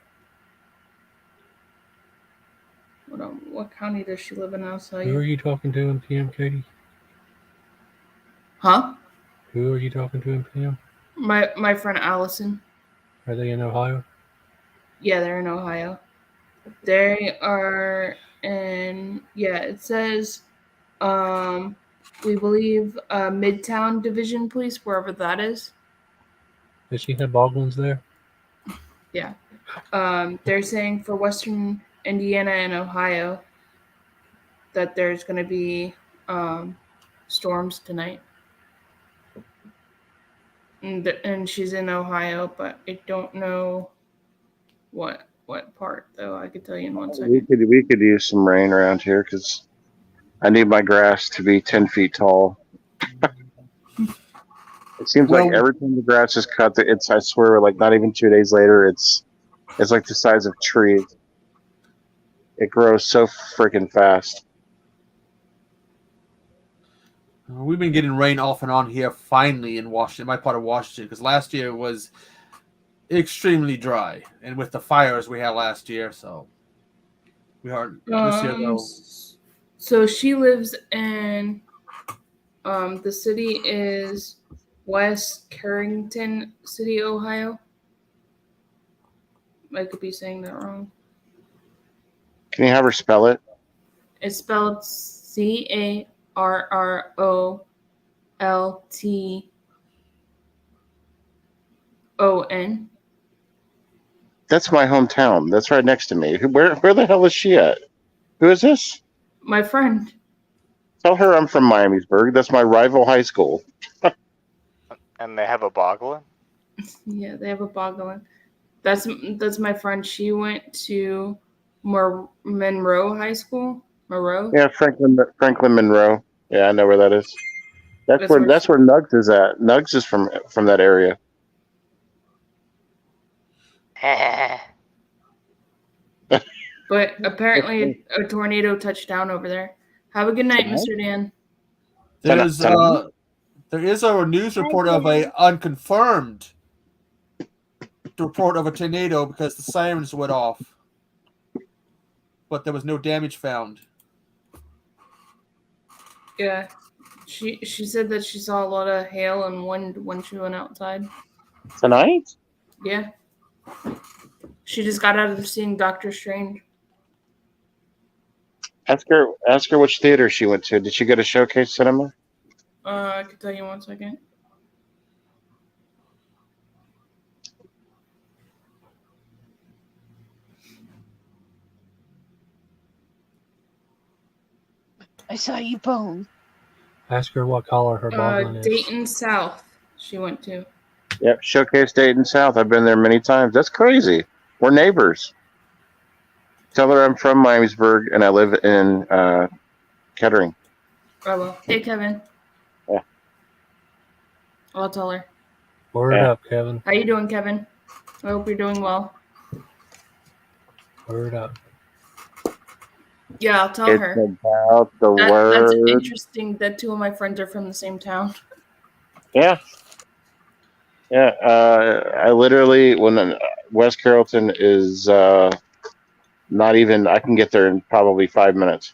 What county does she live in? I'll tell Who are you. you talking to in PM, Katie? Huh? Who are you talking to in PM? My friend Allison. Are they in Ohio? Yeah, they're in Ohio. They are in, yeah, it says, we believe Midtown Division Police, wherever that is. Does she have Boglins there? Yeah. They're saying for Western Indiana and Ohio that there's going to be storms tonight. And she's in Ohio, but I don't know what part, though. I could tell you in 1 second. We could use some rain around here because I need my grass to be 10 feet tall. It seems like every time the grass is cut, it's, I swear, like not even 2 days later, it's like the size of trees. It grows so freaking fast. We've been getting rain off and on here finally in Washington, my part of Washington, because last year was extremely dry, and with the fires we had last year, so we are this year though. So she lives in the city is West Carrington City, Ohio. I could be saying that wrong. Can you have her spell it? It's spelled CARROLTON. That's my hometown. That's right next to me. Where the hell is she at? Who is this? My friend. Tell her I'm from Miamisburg. That's my rival high school. And they have a Boglin? Yeah, they have a Boglin. That's my friend. She went to Monroe High School. Monroe? Yeah, Franklin Monroe. Yeah, I know where that is. That's where Nugs is at. Nugs is from that area. But apparently a tornado touched down over there. Have a good night, Mr. Dan. There is a news report of a unconfirmed report of a tornado because the sirens went off, but there was no damage found. Yeah, she said that she saw a lot of hail and wind when she went outside. Tonight? Yeah. She just got out of seeing Doctor Strange. Ask her which theater she went to. Did she go to Showcase Cinema? I can tell you 1 second. I saw you, Bones. Ask her what color her Boglin is. Dayton South she went to. Yep, Showcase Dayton South. I've been there many times. That's crazy. We're neighbors. Tell her I'm from Miamisburg and I live in Kettering. Oh, well. Hey, Kevin. Yeah. I'll tell her. Word up, Kevin. How you doing, Kevin? I hope you're doing well. Word up. Yeah, I'll tell It's her. about the word. That's interesting that 2 of my friends are from the same town. Yeah. Yeah. I literally, when West Carrollton is not even, I can get there in probably 5 minutes.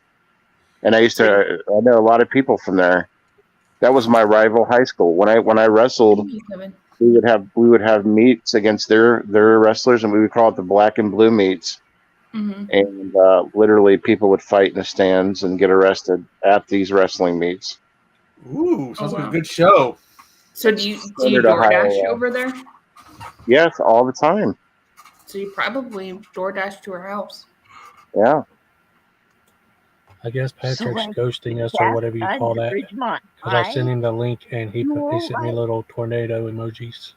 And I know a lot of people from there. That was my rival high school. When I wrestled, Thank you, Kevin. we would have meets against their wrestlers, and we would call it the black and blue meets. Hmm. And literally, people would fight in the stands and get arrested at these wrestling meets. Ooh, sounds Oh, like a wow. good show. So do you Leonard, DoorDash Ohio. over there? Yes, all the time. So you probably DoorDash to her house. Yeah. I guess So Patrick's like ghosting us or whatever you call that. Ridgemont Because I sent High? him the link and he sent me little tornado emojis.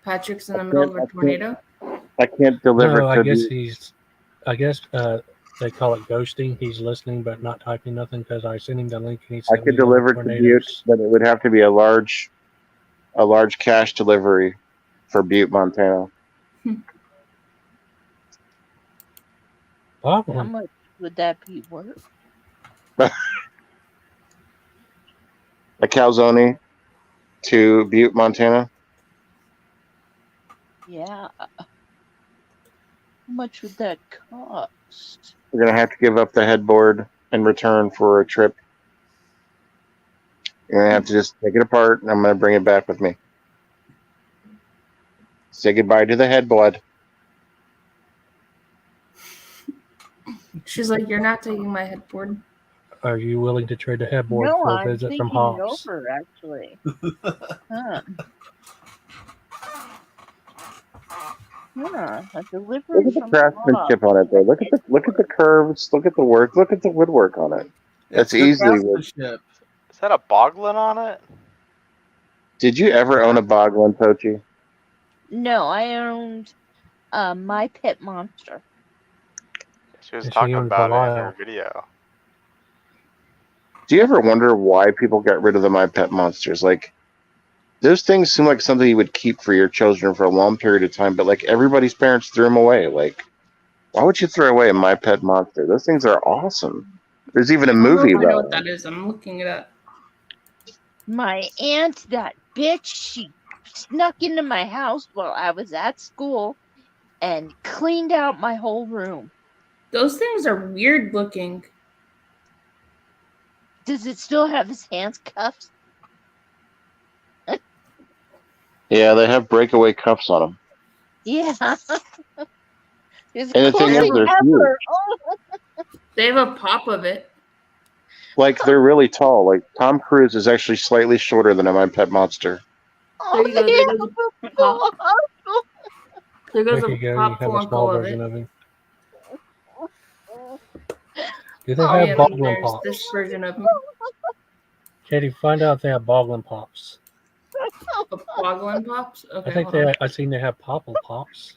Patrick's in the middle of a tornado. I can't deliver No, to I guess the. they call it ghosting. He's listening but not typing nothing because I sent him the link and he I sent could me little deliver to Butte, tornadoes. but it would have to be a large cash delivery for Butte, Montana. How Boglin. much would that be worth? A calzone to Butte, Montana. Yeah. How much would that cost? We're gonna have to give up the headboard in return for a trip. You're gonna have to just take it apart, and I'm gonna bring it back with me. Say goodbye to the headboard. She's like, "You're not taking my headboard." Are you willing to trade the headboard No, for a I'm visit from thinking it Hobbs? over, actually. Huh. Yeah, a delivery Look at the from craftsmanship Hobbs. on it, though. Look at the curves. Look at the work. Look at the woodwork on it. That's Good easily wood. craftsmanship. Is that a boglin on it? Did you ever own a Boglin, Tochi? No, I owned My Pet Monster. She was And she talking owns about it in Belial. her video. Do you ever wonder why people got rid of the My Pet Monsters? Like, those things seem like something you would keep for your children for a long period of time, but like everybody's parents threw them away. Like, why would you throw away a My Pet Monster? Those things are awesome. There's even a I don't know movie if I know about what them. that is. I'm looking it up. My aunt, that bitch, she snuck into my house while I was at school and cleaned out my whole room. Those things are weird looking. Does it still have his hands cuffs? Yeah, they have breakaway cuffs on them. Yeah. It's And the thing is, they're huge. They have a pop of it. Like, they're really tall. Like, Tom Cruise is actually slightly shorter than a My Pet Monster. There you go. There goes a pop. There goes There a you go. You pop have a small Funko of version it. of him. Do they Oh have yeah, then Boglin there's Pops? this version of him. Katie, find out if they have Boglin Pops. A Boglin Pops? Okay, I think hold on. I seen they have Popple Pops.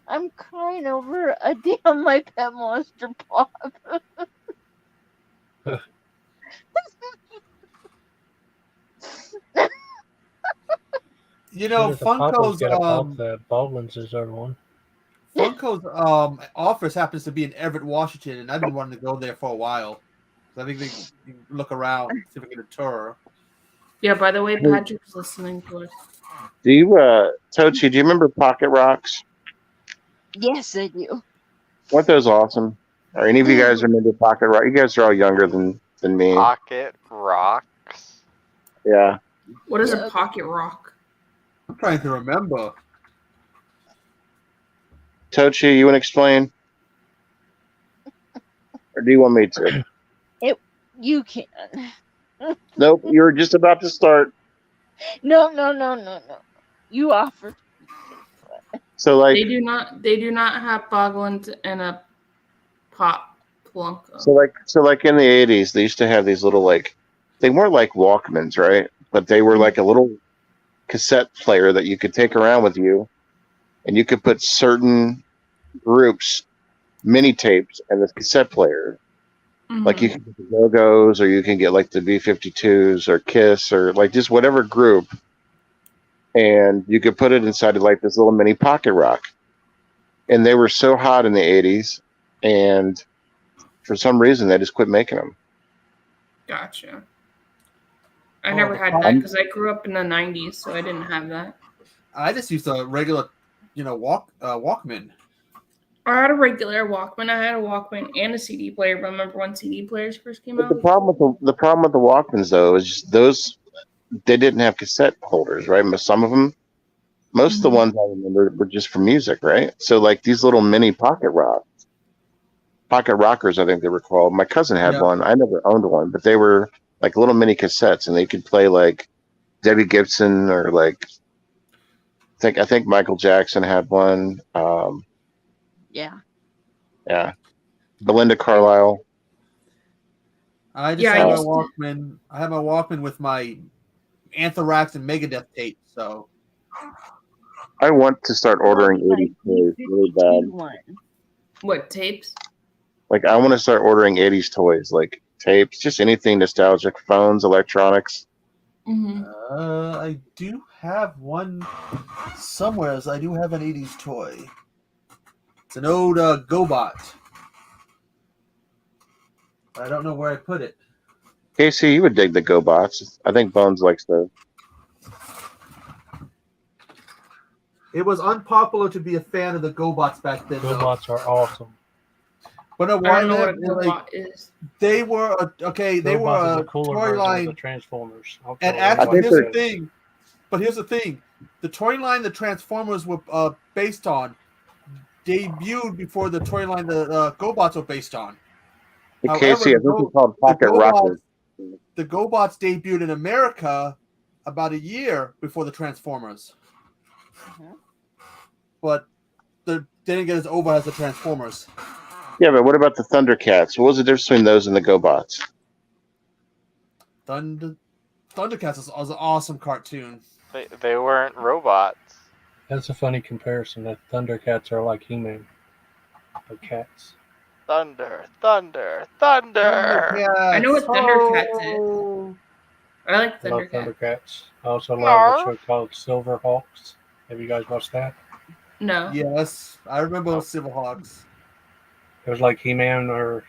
I'm crying over a damn My Pet Monster pop. You know, The Popples Funko's get a pop. The Boglin's deserve one. Funko's office happens to be in Everett, Washington, and I've been wanting to go there for a while. So I think we can look around, see if we can get a tour. Yeah, by the way, Patrick's listening to us. Do you, Tochi, do you remember Pocket Rocks? Yes, I do. Weren't those awesome? Are any of you guys remember Pocket Rock? You guys are all younger than me. Pocket rocks. Yeah. What is Yeah. a pocket rock? I'm trying to remember. Tochi, you want to explain? Or do you want me to? You can. Nope, you were just about to start. No. You offered. So, like, They do not have Boglins in a pop Funko. so like in the 80s, they used to have these little, like, they weren't like Walkmans, right? But they were like a little cassette player that you could take around with you, and you could put certain groups, mini tapes, in this cassette player. Like, you can get the Go-Go's, or you can get like the B-52s or Kiss, or like just whatever group, and you could put it inside of like this little mini Pocket Rock. And they were so hot in the 80s, and for some reason they just quit making them. Gotcha. I Oh, never the had pop- that because I grew up in the 90s, so I didn't have that. I just used a regular, Walkman. I had a regular Walkman. I had a Walkman and a CD player. Remember when CD players first came But the out? problem with the problem with the Walkmans though is just those they didn't have cassette holders, right? Some of them, most of the Mhm. ones I remember were just for music, right? So like these little mini pocket rockers, I think they were called. My cousin had Yeah. one. I never owned one, but they were like little mini cassettes, and they could play like Debbie Gibson or like I think Michael Jackson had one. Yeah. Yeah, Belinda Carlisle. I just Yeah, I had my used to. Walkman. I had my Walkman with my Anthrax and Megadeth tape. So I want to start ordering Like 80s toys really bad. one. What tapes? Like I want to start ordering 80s toys, like tapes, just anything nostalgic, phones, electronics. Hmm. I do have one somewhere. I do have an 80s toy. It's an old GoBot. I don't know where I put it. Casey, you would dig the GoBots. I think Bones likes those. It was unpopular to be a fan of the GoBots back then. though. GoBots are awesome. But no, I why don't know what a like, GoBot is. they were okay. They were GoBots is a a cooler toy version of the line, Transformers. I'll and tell actually, think here's the they're- thing. But here's the thing: the toy line the Transformers were based on debuted before the toy line the GoBots were based on. Hey, However, Casey, I think the it's called Pocket Rocket. The GoBots debuted in America about a year before the Transformers, Mhm. but they didn't get as over as the Transformers. Yeah, but what about the Thundercats? What was the difference between those and the GoBots? Thundercats is an awesome cartoon. They weren't robots. That's a funny comparison. That Thundercats are like He-Man. They're cats. Thunder, thunder, thunder. I know what Thundercats is. Oh. I like I love Thundercats. Thundercats. I also love Narf. a show called Silverhawks. Have you guys watched that? No. Yes, I remember those Silverhawks. It was like He-Man or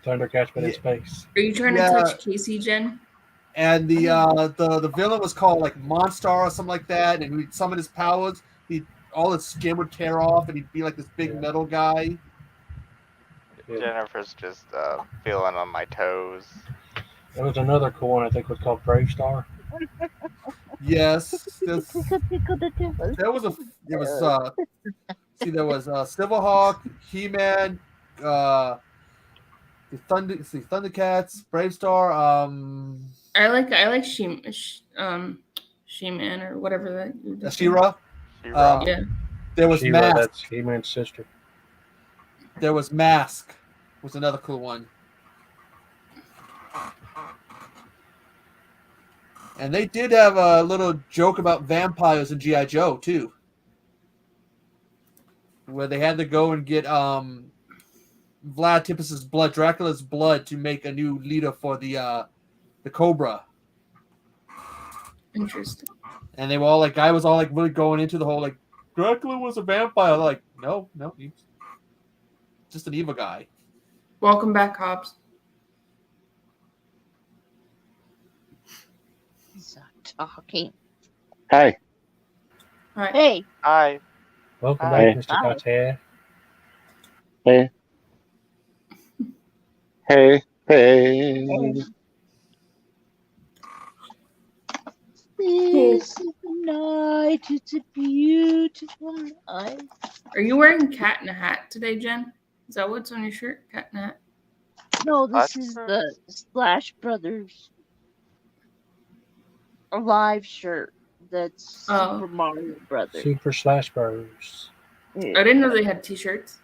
Thundercats, but in Yeah. space. Are you trying Yeah. to touch Casey, Jen? And the villain was called like Monstar or something like that, and he'd summon his powers. All his skin would tear off, and he'd be like this big Yeah. metal guy. Yeah. Jennifer's just feeling on my toes. There was another cool one I think was called Brave Star. Yes, Pickle, pickle the devil. there was Silverhawk, He-Man, the Thundercats, Brave Star. I like She-Man or whatever that. She-Ra. She-Ra. Yeah. There was She-Ra, Mask. that's He-Man's sister. There was Mask. Was another cool one. And they did have a little joke about vampires in G.I. Joe too, where they had to go and get Vlad Tepes's blood, Dracula's blood, to make a new leader for the Cobra. Interesting. And they were all like, guy was all like really going into the whole like Dracula was a vampire. They're like, no, he's just an evil guy. Welcome back, Hobbs. Stop talking. Hi. Hi. Hey, Hi. Welcome Hi. back, Mr. Hi. Cartier. Hey. Hey. Hey. this is the night. It's a beautiful night. Are you wearing cat in a hat today, Jen? Is that what's on your shirt? Cat in a hat? No, this Splash is the Splash Brothers live shirt. That's Oh. Super Mario Brothers. Super Slash Bros. I didn't know they had t-shirts.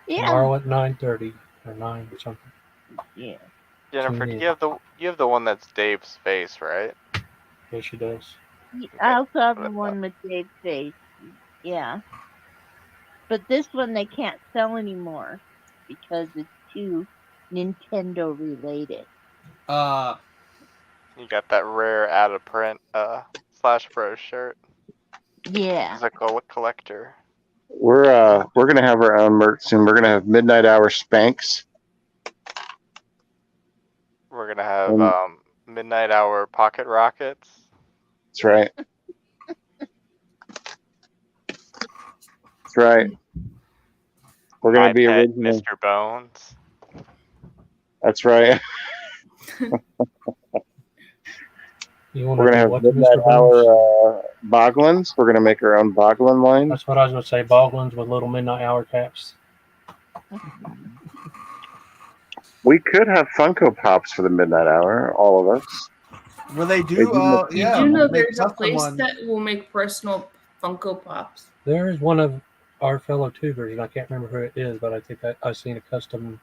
Yeah. Tomorrow at 9:30 or 9 or something. Yeah. Jennifer, Tune in. you have the one that's Dave's face, right? Yeah, she does. I also have the one with Dave's face. Yeah. But this one they can't sell anymore because it's too Nintendo related. You got that rare out of print Slash Bros shirt. Yeah. It's a collector. We're gonna have our own merch soon. We're gonna have Midnight Hour Spanx. We're gonna have Um, Midnight Hour Pocket Rockets. That's right. That's right. We're gonna My be pet, original. Mr. Bones. That's right. You want We're to gonna do have what to midnight Mr. Bones? hour boglins. We're gonna make our own boglin line. That's what I was going to say. Boglins with little midnight hour caps. We could have Funko Pops for the midnight hour, all of us. Well, they They do. do make- You Yeah, do know make there's a custom place ones. that will make personal Funko Pops. There is one of our fellow tubers, and I can't remember who it is, but I think I've seen a custom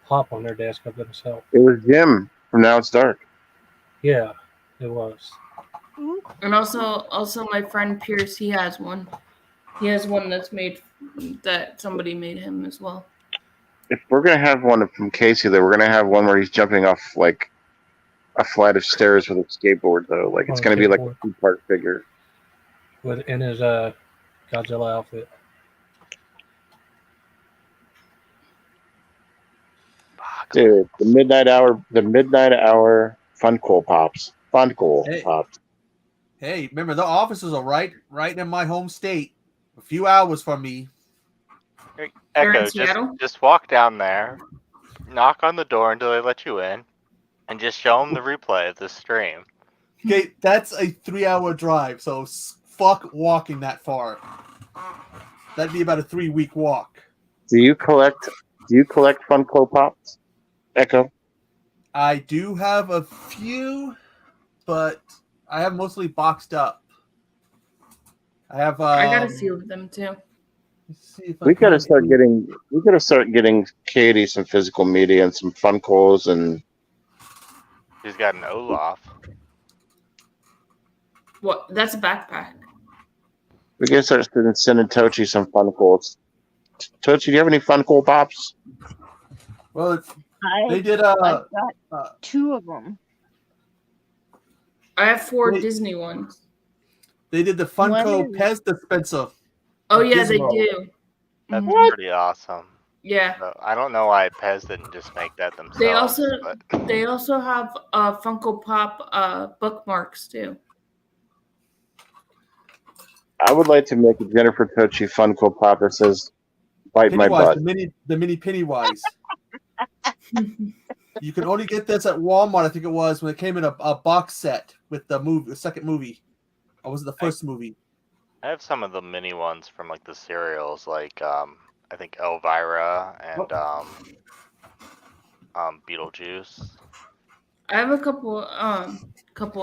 pop on their desk of themselves. It was Jim from Now It's Dark. Yeah, it was. And also my friend Pierce, he has one. He has one that's made that somebody made him as well. If we're gonna have one from Casey, though, we're gonna have one where he's jumping off like a flight of stairs with a skateboard, though. Like it's On a gonna be like a skateboard. two-part figure. In his Godzilla outfit. Dude, the midnight hour Funko Pops. Funko Hey. Pops. Hey, remember the offices are right in my home state, a few hours from me. They're in Echo, Seattle? just walk down there, knock on the door until they let you in, and just show them the replay of the stream. Okay, that's a 3-hour drive, so fuck walking that far. That'd be about a 3-week walk. Do you collect Funko Pops? Echo? I do have a few, but I have mostly boxed up. I have. I got a few of them too. Let's see if I We can- gotta start getting Katie some physical media and some Funkos, and He's got an Olaf. What? That's a backpack. we gotta start sending Tochi some Funkos. Tochi, do you have any Funko Pops? Well, they did. I've got 2 of them. I have 4 Wait. Disney ones. They did the Funko One is- Pez dispenser. Oh yeah, they Gizmo. do. That's Mhm. pretty awesome. Yeah. So, I don't know why Pez didn't just make that themselves. They also but they also have Funko Pop bookmarks too. I would like to make a Jennifer Tochi Funko Pop that says "Bite my Pennywise, butt." the mini Pennywise. You can only get this at Walmart. I think it was when it came in a box set with the second movie, or was it the first movie? I have some of the mini ones from like the serials, like I think Elvira and Beetlejuice. I have a couple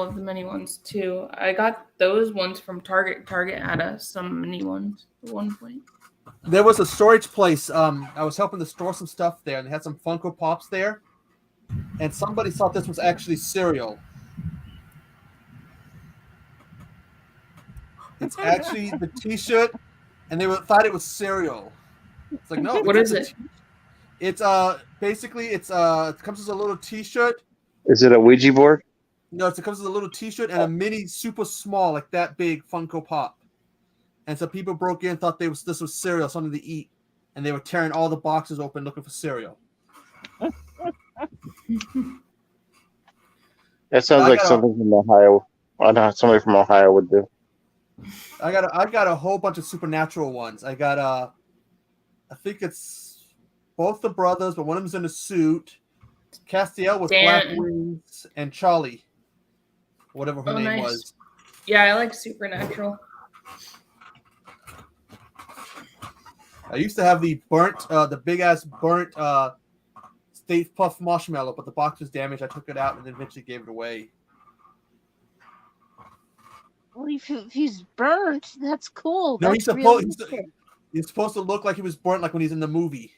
of the mini ones too. I got those ones from Target. Target had some mini ones at one point. There was a storage place. I was helping to store some stuff there, and they had some Funko Pops there. And somebody thought this was actually cereal. It's actually the T-shirt, and they thought it was cereal. It's like no. What is it? It's basically it comes as a little T-shirt. Is it a Ouija board? No, it comes as a little T-shirt and a mini, super small, like that big Funko Pop. And so people broke in, thought this was cereal, something to eat, and they were tearing all the boxes open looking for cereal. That sounds I like got a- something from Ohio. I know somebody from Ohio would do. I got a whole bunch of supernatural ones. I got I think it's both the brothers, but one of them's in a suit. Castiel with black Dan. wings, and Charlie, whatever her Oh, name nice. was. Yeah, I like Supernatural. I used to have the big ass burnt Stay Puft Marshmallow, but the box was damaged. I took it out and then eventually gave it away. Well, if he's burnt, that's cool. No, That's he's realistic. supposed to look like he was burnt, like when he's in the movie.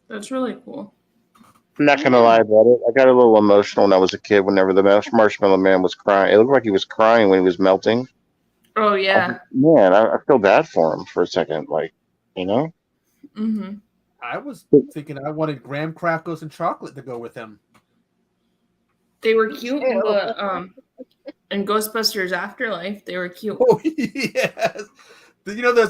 That's really cool. I'm not gonna lie about it. I got a little emotional when I was a kid. Whenever the Marshmallow Man was crying, it looked like he was crying when he was melting. Oh yeah. Man, I feel bad for him for a second. Like, you know, Mhm. I was thinking I wanted graham crackers and chocolate to go with him. They were cute in Ew. the in Ghostbusters Afterlife. They were cute. Oh yes. You know, they're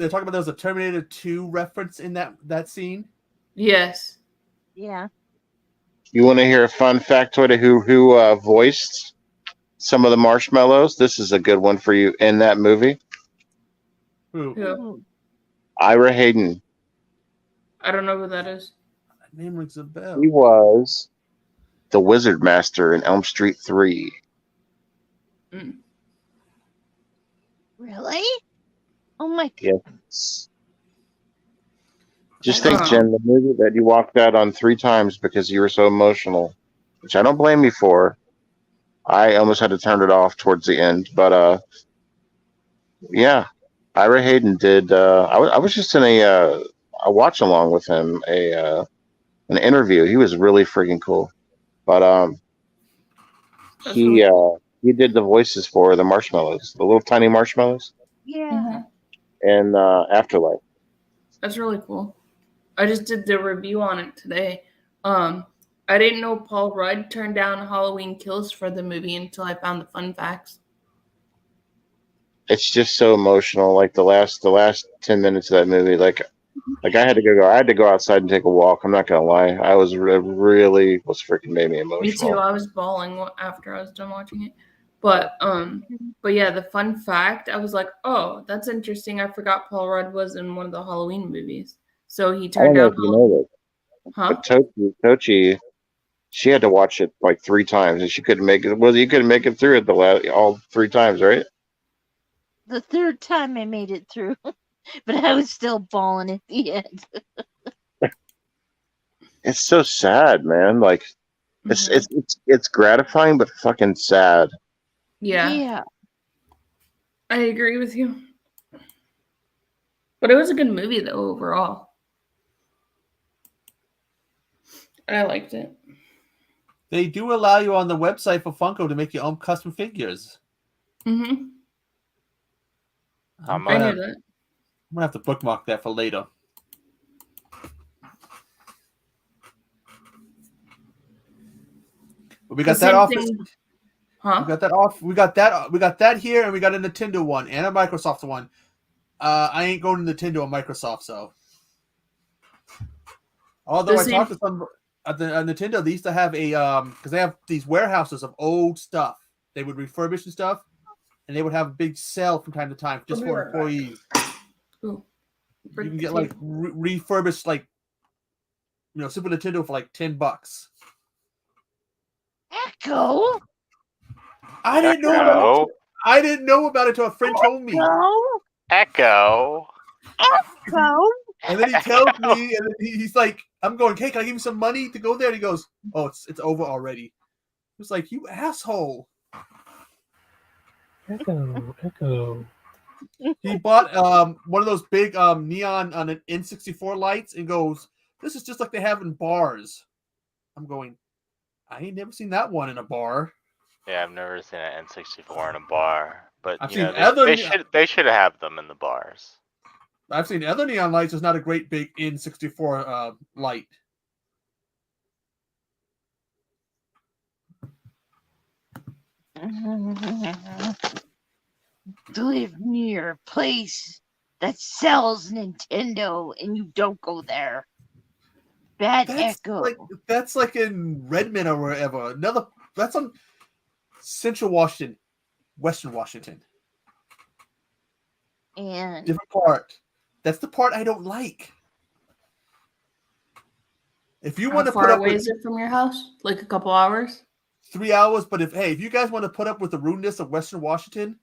talking about there's a Terminator 2 reference in that scene. Yes. Yeah. you want to hear a fun factoid of who voiced some of the marshmallows? This is a good one for you in that movie. Who? Who? Ira Hayden. I don't know who that is. That name rings a bell. He was the Wizard Master in Elm Street 3. Really? Oh my god. Yes. Just think, Wow. Jen, the movie that you walked out on 3 times because you were so emotional, which I don't blame you for. I almost had to turn it off towards the end, but yeah, Ira Hayden did. I was just in a watch along with him, an interview. He was really freaking cool, but That's really he did the voices for the marshmallows, the little tiny marshmallows, Yeah. and Afterlife. That's really cool. I just did the review on it today. I didn't know Paul Rudd turned down Halloween Kills for the movie until I found the fun facts. It's just so emotional. Like the last 10 minutes of that movie, like I had to go outside and take a walk. I'm not gonna lie, I was really was freaking made me emotional. Me too. I was bawling after I was done watching it. But yeah, the fun fact, I was like, oh, that's interesting. I forgot Paul Rudd was in one of the Halloween movies. So he I don't turned know down if you know that, Huh? but Tochi, she had to watch it like 3 times, and she couldn't make it. Well, you couldn't make it through it all 3 times, right? The third time I made it through, but I was still bawling at the end. It's so sad, man. Like it's gratifying, but fucking sad. Yeah, I agree with you. But it was a good movie though overall. I liked it. They do allow you on the website for Funko to make your own custom figures. Mm-hmm. I'm I gonna, knew that. I'm gonna have to bookmark that for later. But we got The that same off. thing- We Huh? got that off. We got that here, and we got a Nintendo one and a Microsoft one. I ain't going to Nintendo or Microsoft, so. Although I talked to some at the Nintendo, they used to have a because they have these warehouses of old stuff. They would refurbish and stuff, and they would have a big sale from time to time just for employees. Ooh. You can get like refurbished, like Super Nintendo for like $10. Echo? I didn't know about it. I didn't know about it until a friend told me. Echo. And then he tells me, and then he's like, "I'm going. Hey, can I give you some money to go there?" And he goes, "Oh, it's over already." He was like, "You asshole." Echo. He bought one of those big neon on an N64 lights and goes, "This is just like they have in bars." I'm going, I ain't never seen that one in a bar. Yeah, I've never seen an N64 in a bar, but I've you know, seen other- they should have them in the bars. I've seen other neon lights. It's not a great big N64 light. Live near a place that sells Nintendo and you don't go there. Bad Echo. That's like in Redmond or wherever. That's on Central Washington, Western Washington. And different part. That's the part I don't like. If you want to put far up away with is it from your house? Like a couple hours? 3 hours, but if you guys want to put up with the rudeness of Western Washington,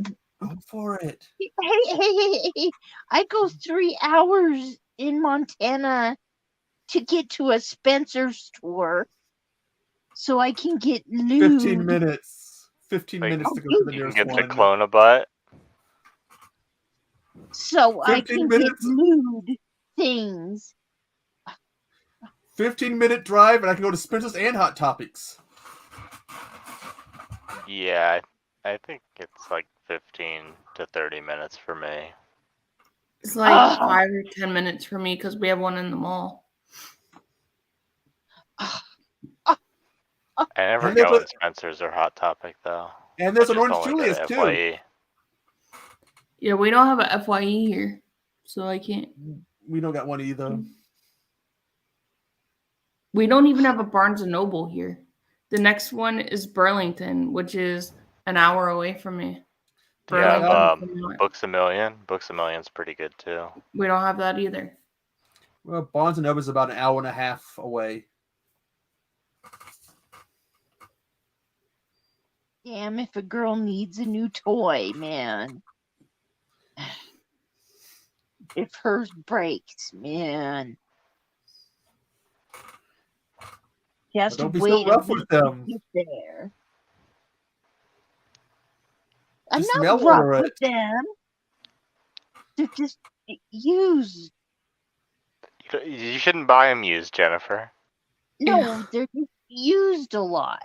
go for it. hey, I go 3 hours in Montana to get to a Spencer store so I can get lewd. 15 minutes. 15 minutes to go to the You nearest can get one. the clone a butt. So I 15 can minutes. get lewd things. 15-minute drive, and I can go to Spencer's and Hot Topics. Yeah, I think it's like 15 to 30 minutes for me. It's like 5 or 10 minutes for me because we have one in the mall. I never And there's go a- in Spencer's or Hot Topic though. And there's I an just Orange only go Julius, to too. FYE. Yeah, we don't have a FYE here, so I can't. We don't got one either. We don't even have a Barnes and Noble here. The next one is Burlington, which is an hour away from me. Do you have Burlington, Books a Million? Books a Million's pretty good too. we don't have that either. Well, Barnes and Noble is about an hour and a half away. Damn, if a girl needs a new toy, man. If hers breaks, man. She has to Don't be wait so rough a with week to them. get there. I'm Just not mail rough order with them. They're just used. You shouldn't buy them used, Jennifer. No, they're just used a lot.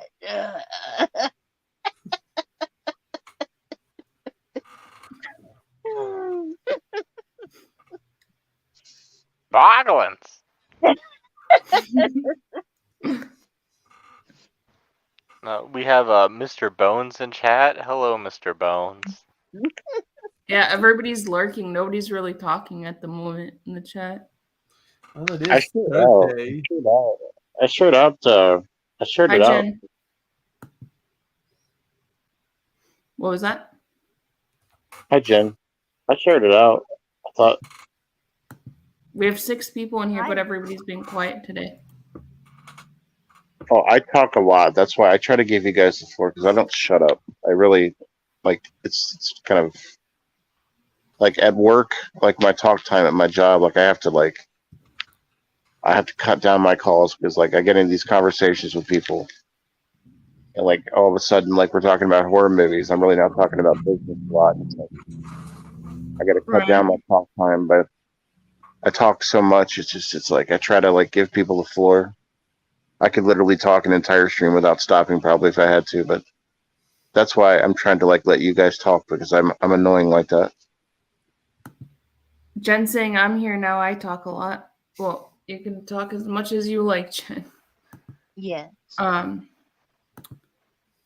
Boglins! We have Mr. Bones in chat. Hello, Mr. Bones. Yeah, everybody's lurking. Nobody's really talking at the moment in the chat. Well, it I is shared out. Thursday. I shared Hi, it out. Jen. What was that? Hi, Jen. I shared it out. I thought, We have 6 people in here, but Hi. everybody's been quiet today. oh, I talk a lot. That's why I try to give you guys the floor because I don't shut up. I really like it's kind of like at work, like my talk time at my job. Like I have to cut down my calls because like I get into these conversations with people, and like all of a sudden, like we're talking about horror movies. I'm really not talking about business a lot. It's like, I got to cut down my talk time, but I talk so much. It's like I try to like give people the floor. I could literally talk an entire stream without stopping, probably if I had to, but that's why I'm trying to like let you guys talk because I'm annoying like that. Jen saying I'm here now. I talk a lot. Well, you can talk as much as you like, Jen. Yes.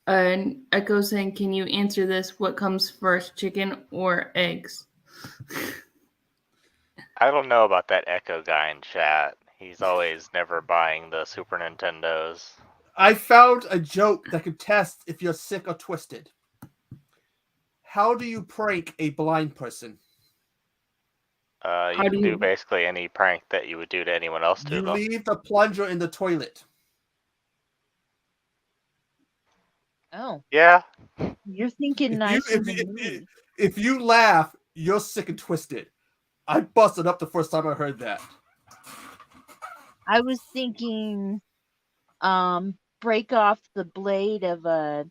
And Echo saying, can you answer this? What comes first, chicken or eggs? I don't know about that Echo guy in chat. He's always never buying the Super Nintendos. I found a joke that could test if you're sick or twisted. How do you prank a blind person? You How can do do you- basically any prank that you would do to anyone else to You them. leave the plunger in the toilet. Oh, Yeah. you're thinking nicer than me. If you laugh, you're sick and twisted. I busted up the first time I heard that. I was thinking, break off the blade of a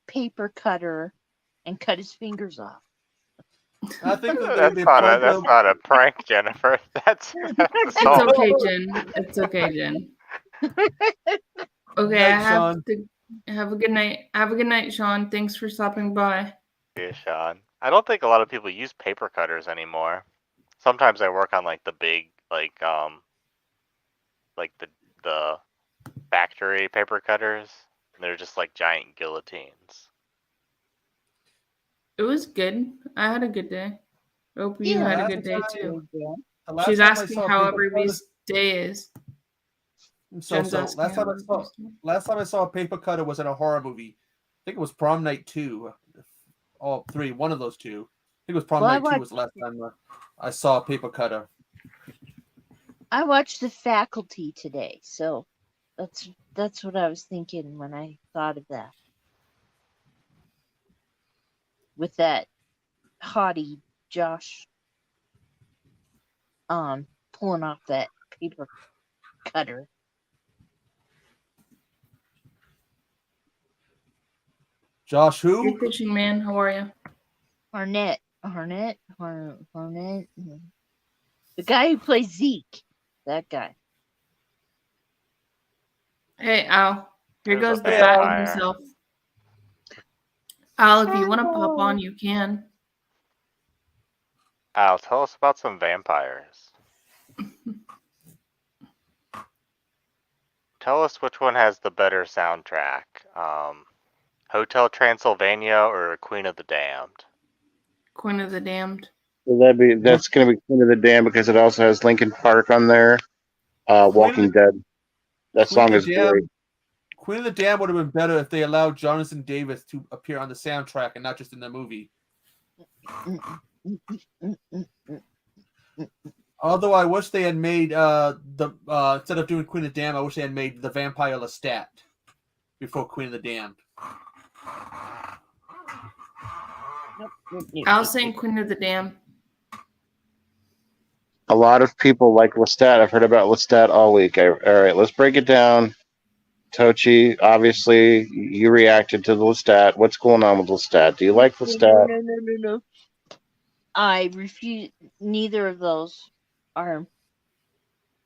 paper cutter and cut his fingers off. I think that That's not a prank, Jennifer. That's It's assault. okay, Jen. It's okay, Jen. Okay, Night, I have Sean. to have a good night. Have a good night, Sean. Thanks for stopping by. Yeah, Sean. I don't think a lot of people use paper cutters anymore. Sometimes I work on like the big like the factory paper cutters. And they're just like giant guillotines. It was good. I had a good day. Hope you Yeah, had a that's good day too. The last She's time I asking saw how paper everybody's day is. Jen's So asking last how time everybody's I saw a paper cutter was in a horror movie. I think it was Prom Night 2. Oh, 3, one of those two. I think it was Prom Well, I Night 2 was the last time I saw a paper cutter. I watched The Faculty today, so that's what I was thinking when I thought of that. With that haughty Josh pulling off that paper cutter. Josh, Hey, who? fishing man, how are you? Harnett. The guy who plays Zeke. That guy. Hey, Al. Here There's goes a the battle vampire. himself. Al, if you want to pop on, you can. Al, tell us about some vampires. Tell us which one has the better soundtrack. Hotel Transylvania or Queen of the Damned? Queen of the Damned. That's gonna be Queen of the Dam because it also has Linkin Park on there. Walking Dead. That song is great. Queen of the Dam would have been better if they allowed Jonathan Davis to appear on the soundtrack and not just in the movie. Although I wish they had made instead of doing Queen of the Dam, I wish they had made the Vampire Lestat before Queen of the Dam. I was saying Queen of the Dam. A lot of people like Lestat. I've heard about Lestat all week. All right, let's break it down. Tochi, obviously, you reacted to the Lestat. What's going on with Lestat? Do you like Lestat? No. I refuse. Neither of those are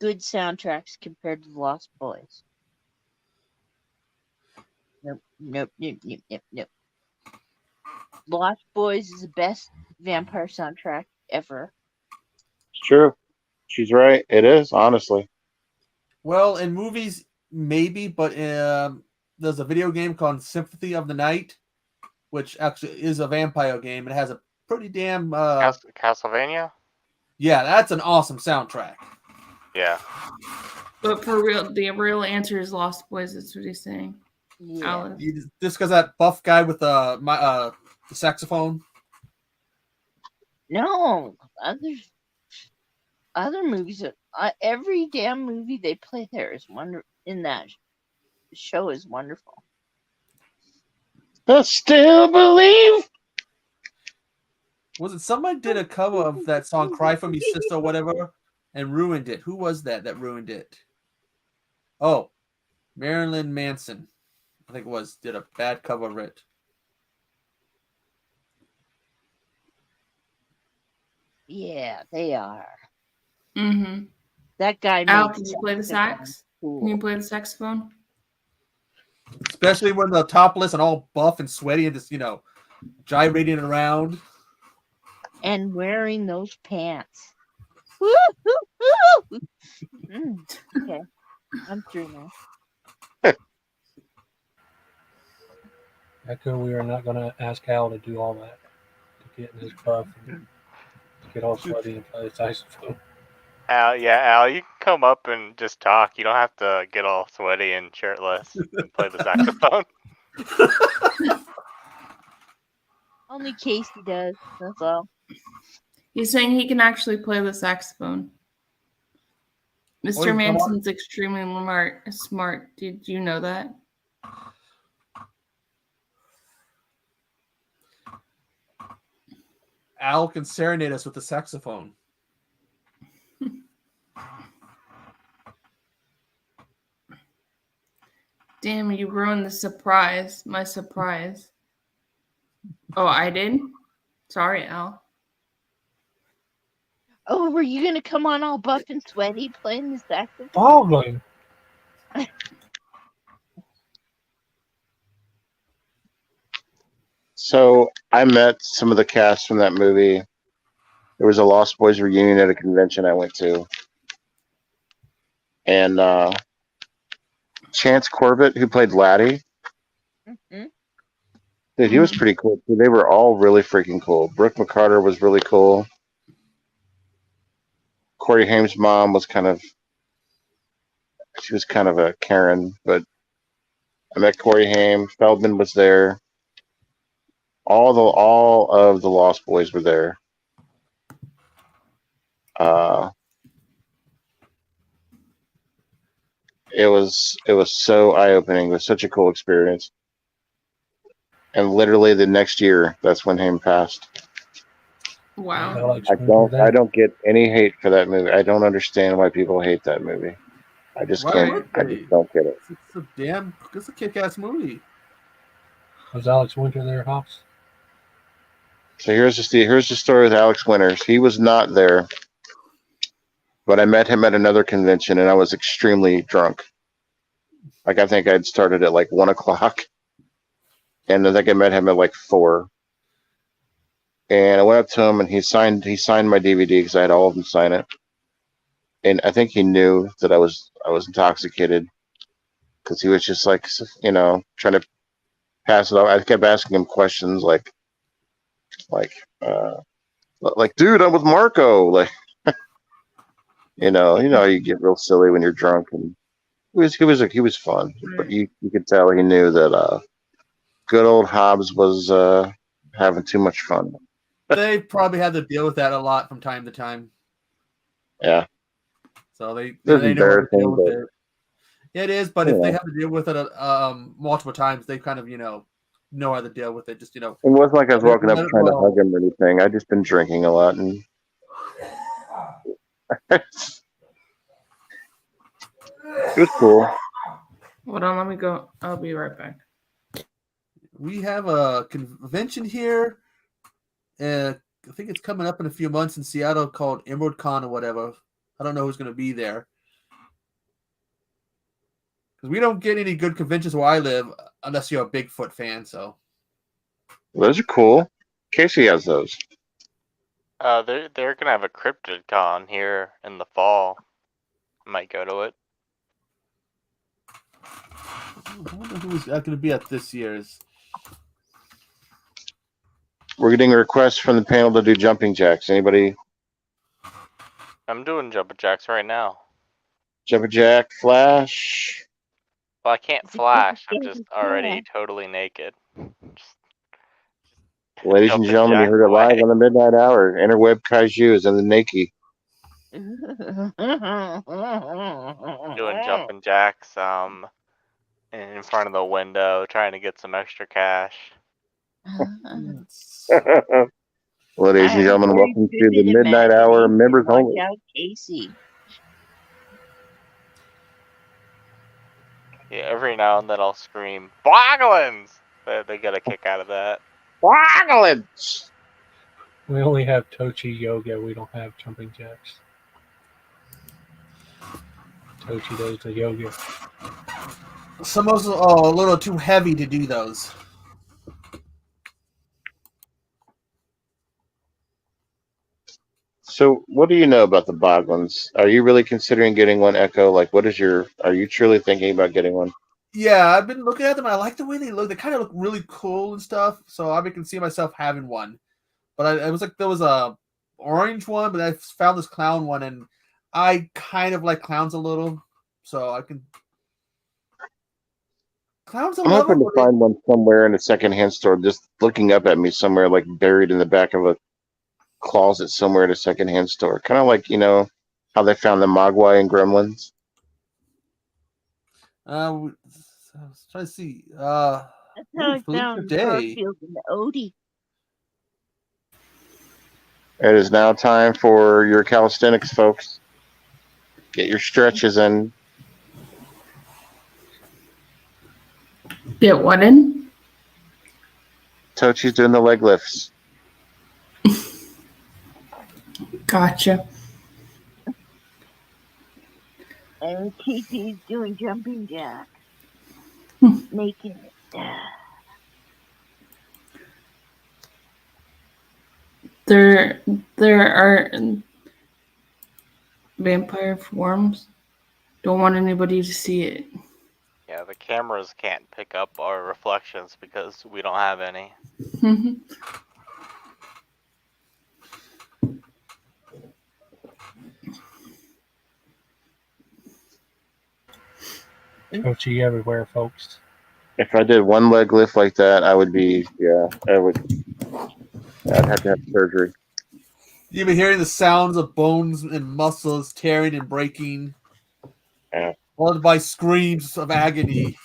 good soundtracks compared to the Lost Boys. Nope. Lost Boys is the best vampire soundtrack ever. It's true. She's right. It is, honestly. Well, in movies, maybe, but there's a video game called Sympathy of the Night, which actually is a vampire game. It has a pretty damn... Castlevania? Yeah, that's an awesome soundtrack. Yeah. But for real, the real answer is Lost Boys. That's what he's saying. Yeah. Alice. Just because that buff guy with the saxophone? No, other movies. Every damn movie they play there is in that show is wonderful. I still believe. Was it somebody did a cover of that song "Cry for Me, Sister" or whatever, and ruined it? Who was that ruined it? Oh, Marilyn Manson, I think it was, did a bad cover of it. Yeah, they are. Mm-hmm. That guy. Al, made can you play the sax? cool. Can you play the saxophone? Especially when they're topless and all buff and sweaty and just, gyrating around. And wearing those pants. Okay, I'm through now. Echo, we are not going to ask Al to do all that. To get in his buff and to get all sweaty and play the saxophone. Al, you can come up and just talk. You don't have to get all sweaty and shirtless and play the saxophone. Only Casey does. That's all. He's saying he can actually play the saxophone. Mr. Manson's extremely smart. Did you know that? Al can serenade us with the saxophone. Damn, you ruined the surprise. My surprise. Oh, I did? Sorry, Al. Oh, were you gonna come on all buff and sweaty playing the saxophone? Probably. So I met some of the cast from that movie. There was a Lost Boys reunion at a convention I went to. And Chance Corbett, who played Laddie, dude, he was pretty cool. They were all really freaking cool. Brooke McCarter was really cool. Corey Haim's mom was kind of a Karen, but I met Corey Haim. Feldman was there. All of the Lost Boys were there. It was so eye-opening. It was such a cool experience. And literally the next year, that's when Haim passed. Wow. I don't get any hate for that movie. I don't understand why people hate that movie. I just can't. I just don't get it. It's a kick-ass movie. Was Alex Winter there, Hops? So here's the story with Alex Winters. He was not there, but I met him at another convention, and I was extremely drunk. Like, I think I'd started at like 1:00, and I think I met him at like 4. And I went up to him, and he signed my DVD because I had all of them sign it. And I think he knew that I was intoxicated because he was just like, trying to pass it off. I kept asking him questions like, dude, I'm with Marco. Like, you get real silly when you're drunk, and he was fun, but you could tell he knew that good old Hobbs was having too much fun. They probably had to deal with that a lot from time to time. Yeah, So they It was know how to deal embarrassing, with but it. It is, but if they have to deal with it multiple times, they kind of know how to deal with it. Just it wasn't like I was walking up let it trying to roll. hug him or anything. I'd just been drinking a lot, and it was cool. Hold on, let me go. I'll be right back. We have a convention here. I think it's coming up in a few months in Seattle called Emerald Con or whatever. I don't know who's going to be there. Because we don't get any good conventions where I live unless you're a Bigfoot fan. So Those are cool. Casey has those. They're gonna have a cryptid con here in the fall. I might go to it. I wonder who's going to be at this year's. We're getting a request from the panel to do jumping jacks. Anybody? I'm doing jumping jacks right now. Jumping jack, flash. Well, I can't flash. I'm just already totally naked. Ladies and Jumping gentlemen, you jack heard it live away. on the Midnight Hour. Interweb Kaiju is in the Nakey. Doing jumping jacks in front of the window, trying to get some extra cash. Ladies and gentlemen, welcome to the Midnight Hour members only. Out Casey. Yeah, every now and then I'll scream, "Bogglins!" They get a kick out of that. Bogglins! We only have Tochi yoga. We don't have jumping jacks. Tochi does the yoga. Some of those are a little too heavy to do those. So, what do you know about the Bogglins? Are you really considering getting one, Echo? Like, are you truly thinking about getting one? Yeah, I've been looking at them. And I like the way they look. They kind of look really cool and stuff. So I can see myself having one. But it was like there was a orange one, but I found this clown one, and I kind of like clowns a little. So I can. Clowns, I'm hoping to find one somewhere in a secondhand store, just looking up at me somewhere, like buried in the back of a closet somewhere at a secondhand store. Kind of like, how they found the Mogwai and Gremlins. I was trying to see. That's how I Felicia found Day. Garfield and Odie. It is now time for your calisthenics, folks. Get your stretches in. Get what in? Tochi's doing the leg lifts. Gotcha. And TT's doing jumping jack. Naked. There are vampire forms. Don't want anybody to see it. Yeah, the cameras can't pick up our reflections because we don't have any. Tochi everywhere, folks. If I did one leg lift like that, I'd have to have surgery. You've been hearing the sounds of bones and muscles tearing and breaking, followed by screams of agony.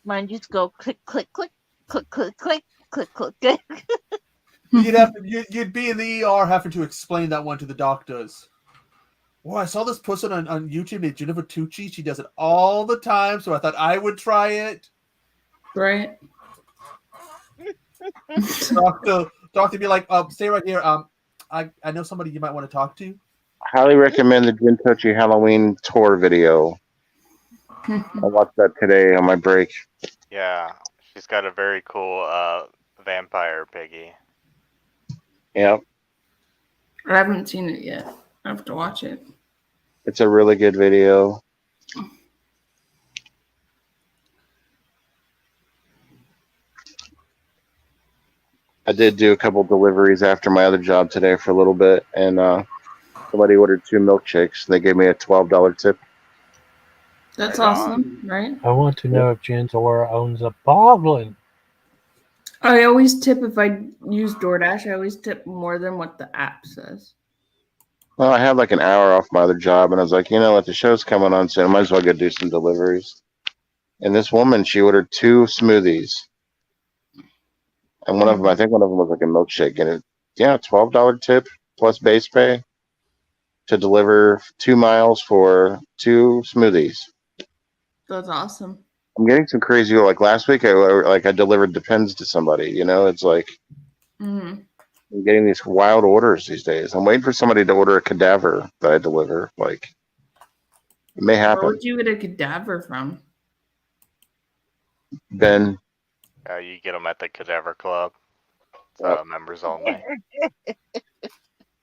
Mine just go click, click, click, click, click, click, click, click, click. You'd be in the ER having to explain that one to the doctors. Well, I saw this person on YouTube named Jennifer Tucci. She does it all the time, so I thought I would try it. Right? Doctor be like, stay right here. I know somebody you might want to talk to. Highly recommend the Jin Tochi Halloween tour video. I watched that today on my break. Yeah, she's got a very cool vampire piggy. Yep. I haven't seen it yet. I have to watch it. It's a really good video. I did do a couple deliveries after my other job today for a little bit, and Somebody ordered 2 milkshakes. And they gave me a $12 tip. That's Right awesome, right? I want to know if Jen Zora owns a Boglin. I always tip if I use DoorDash. I always tip more than what the app says. Well, I had like an hour off my other job, and I was like, you know what, the show's coming on soon. I might as well go do some deliveries. And this woman, she ordered 2 smoothies, and I think one of them was like a milkshake. And $12 tip plus base pay to deliver 2 miles for 2 smoothies. That's awesome. I'm getting some crazy. Like last week, I delivered Depends to somebody. You know, it's like Mm-hmm. I'm getting these wild orders these days. I'm waiting for somebody to order a cadaver that I deliver. Like, it may Where happen. would you get a cadaver from? Ben, You get them at the Cadaver Club. Yep. Members only.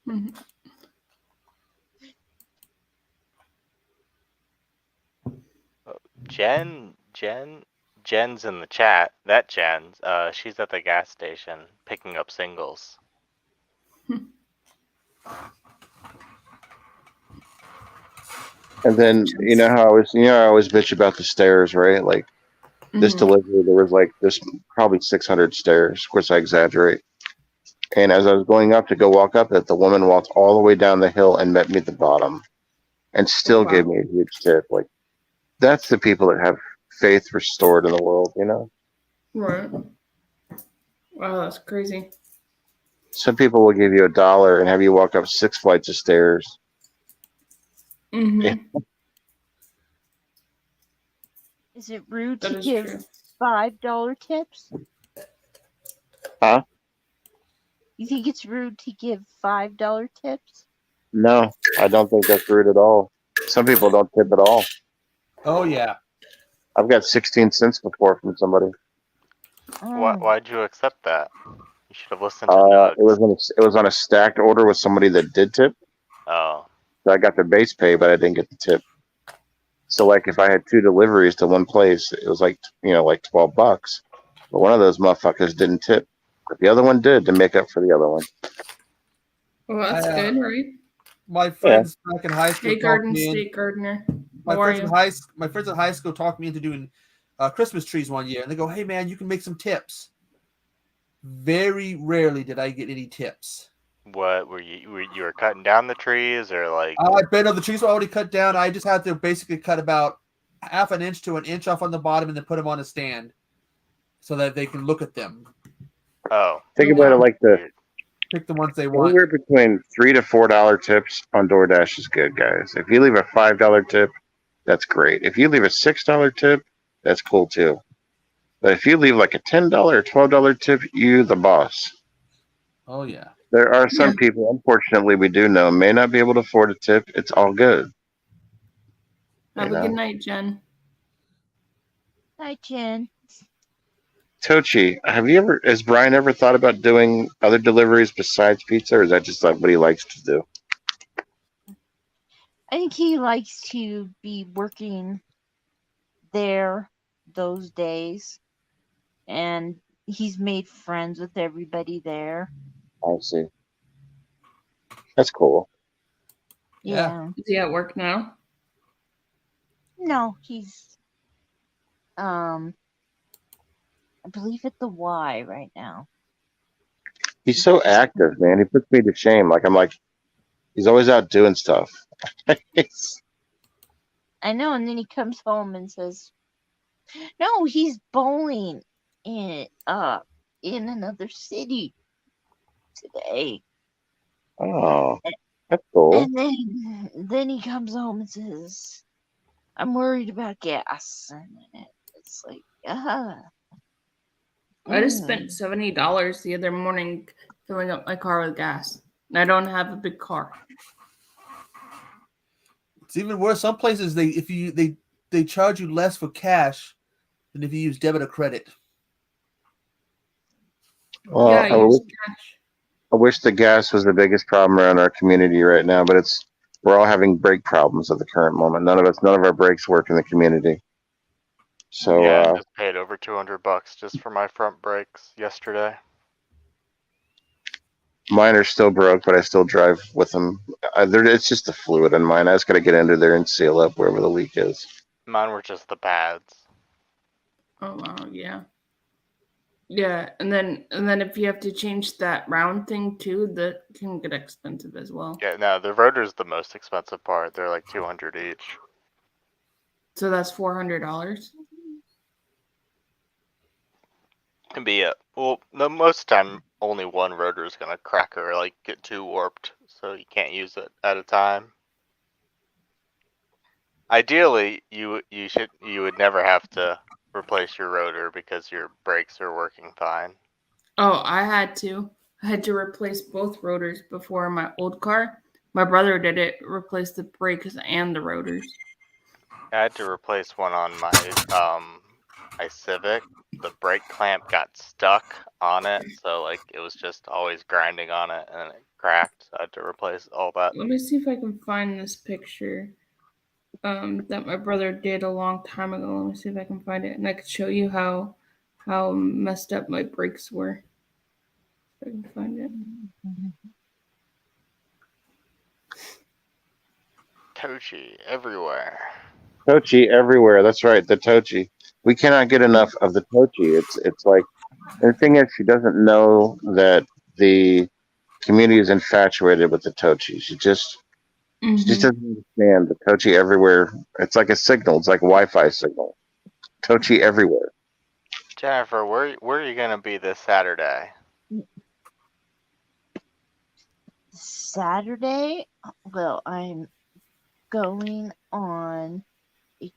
Mhm. Jen's in the chat. That Jen, she's at the gas station picking up singles. and then I always bitch about the stairs, right? Like this Mhm. delivery, there's probably 600 stairs. Of course, I exaggerate. And as I was going up to go walk up it, the woman walked all the way down the hill and met me at the bottom, and still gave me a huge tip. Like, that's the people that have faith restored in the world, you know? Right. Wow, that's crazy. Some people will give you $1 and have you walk up 6 flights of stairs. Mm-hmm. Is it rude That to is give true. $5 tips? Huh? You think it's rude to give $5 tips? No, I don't think that's rude at all. Some people don't tip at all. Oh yeah. I've got 16 cents before from somebody. Why'd you accept that? You should have listened to Doug. It was on a stacked order with somebody that did tip. Oh. So I got the base pay, but I didn't get the tip. So like if I had 2 deliveries to one place, it was like $12. But one of those motherfuckers didn't tip. But the other one did to make up for the other one. Well, that's good, right? My friends back in high school Hey, Garden State Gardener. My How are friends you? in high school talked me into doing Christmas trees one year, and they go, "Hey man, you can make some tips." Very rarely did I get any tips. What were you were cutting down the trees or like? I bet the trees were already cut down. I just had to basically cut about half an inch to an inch off on the bottom and then put them on a stand so that they can look at them. Oh. Think about it like this. Pick the ones they want. Anywhere between $3 to $4 tips on DoorDash is good, guys. If you leave a $5 tip, that's great. If you leave a $6 tip, that's cool too. But if you leave like a $10 or $12 tip, you the boss. Oh yeah. There are some people, unfortunately, we do know, may not be able to afford a tip. It's all good. Have a good night, Jen. Hi, Jen. Tochi, has Brian ever thought about doing other deliveries besides pizza, or is that just like what he likes to do? I think he likes to be working there those days, and he's made friends with everybody there. I see. That's cool. Yeah. Is he at work now? No, he's I believe at the Y right now. He's so active, man. He puts me to shame. He's always out doing stuff. I know, and then he comes home and says, "No, he's bowling in another city today." Oh, that's cool. And then he comes home and says, "I'm worried about gas." And it's like, I just spent $70 the other morning filling up my car with gas. And I don't have a big car. It's even worse. Some places they charge you less for cash than if you use debit or credit. Well, Yeah, I wish the gas was the biggest problem around our community right now, but we're all having brake problems at the current moment. None of our brakes work in the community. So yeah, I just paid over $200 just for my front brakes yesterday. Mine are still broke, but I still drive with them. It's just the fluid in mine. I just got to get under there and seal up wherever the leak is. Mine were just the pads. Oh wow, yeah. Yeah, and then if you have to change that round thing too, that can get expensive as well. Yeah, no, the rotor's the most expensive part. They're like 200 each. So that's $400. Can be well, most of the time only one rotor is gonna crack or like get too warped, so you can't use it at a time. Ideally, you would never have to replace your rotor because your brakes are working fine. Oh, I had to replace both rotors before my old car. My brother did it, replaced the brakes and the rotors. I had to replace one on my my Civic. The brake clamp got stuck on it, so like it was just always grinding on it, and it cracked. So I had to replace all that. Let me see if I can find this picture that my brother did a long time ago. Let me see if I can find it, and I could show you how messed up my brakes were. If I can find it. Tochi everywhere. Tochi everywhere. That's right, the Tochi. We cannot get enough of the Tochi. It's like the thing is, she doesn't know that the community is infatuated with the Tochi. She just doesn't understand the Tochi everywhere. It's like a signal. It's like a Wi-Fi signal. Tochi everywhere. Jennifer, where are you gonna be this Saturday? Saturday? Well, I'm going on a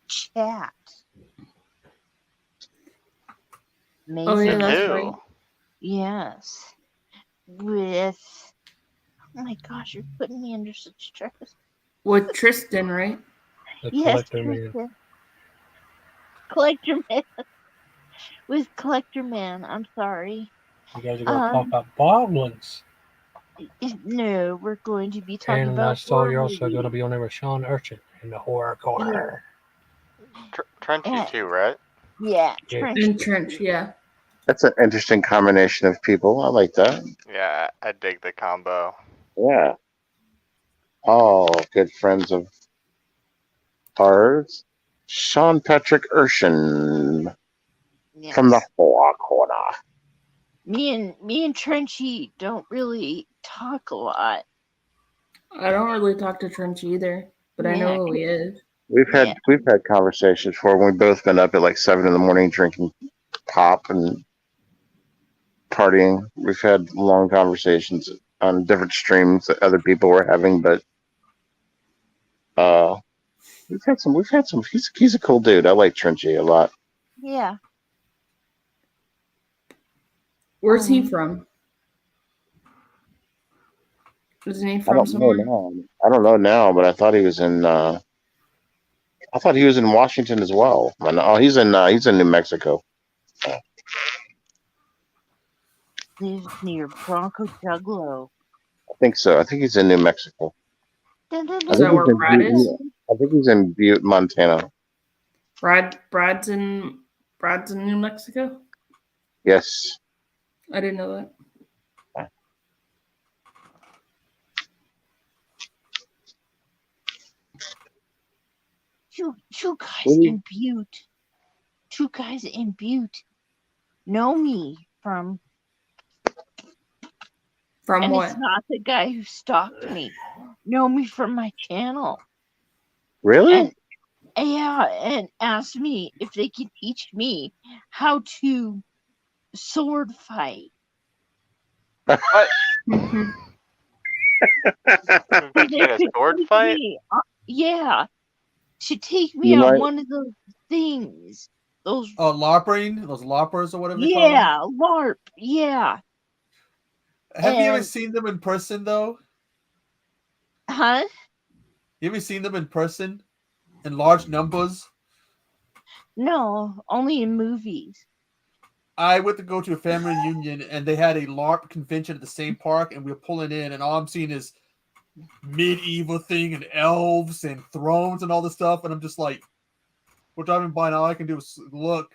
chat. Oh yeah, Amazing. that's Who? right. Yes. With, oh my gosh, you're putting me under such stress. With Tristan, right? The Yes, collector man. Tristan. Collector Man. With Collector Man, I'm sorry. You guys are going to talk about Boglins. No, we're going to be talking And about I saw you're horror also going to movies. be on there with Sean Urchin in the horror corner. Trenchy too, right? Yeah, Yeah. Trench. In Trench, yeah. That's an interesting combination of people. I like that. Yeah, I dig the combo. Yeah. All good friends of ours. Sean Patrick Urshan Yes. from the horror corner. Me and Trenchy don't really talk a lot. I don't really talk to Trench either, but I know Yeah. who he is. We've had Yeah. conversations before when we've both been up at like 7 a.m. drinking pop and partying. We've had long conversations on different streams that other people were having, but we've had some he's a cool dude. I like Trenchy a lot. Yeah. Where's he from? Isn't he I from don't know somewhere? now. I don't know now, but I thought he was in Washington as well. Oh, he's in New Mexico. Lives near Bronco Juggalo. I think so. I think he's in New Mexico. Dun, dun, I dun, Is think that where he's in Brad is? I think he's in Butte, Montana. Brad's in New Mexico? Yes. I didn't know that. Two guys Really? in Butte. Two guys in Butte know me from. From And what? it's not the guy who stalked me. Know me from my channel. Really? And asked me if they can teach me how to sword fight. What? Mhm. So Get a sword take fight? me, yeah. To take me You on might- one of those things. Those LARPing, those LARPers or whatever they call them. yeah, LARP, yeah. Have you ever And- seen them in person though? Huh? You ever seen them in person in large numbers? No, only in movies. I went to go to a family reunion and they had a LARP convention at the same park, and we were pulling in, and all I'm seeing is medieval thing and elves and thrones and all this stuff, and I'm just like, we're driving by, and all I can do is look.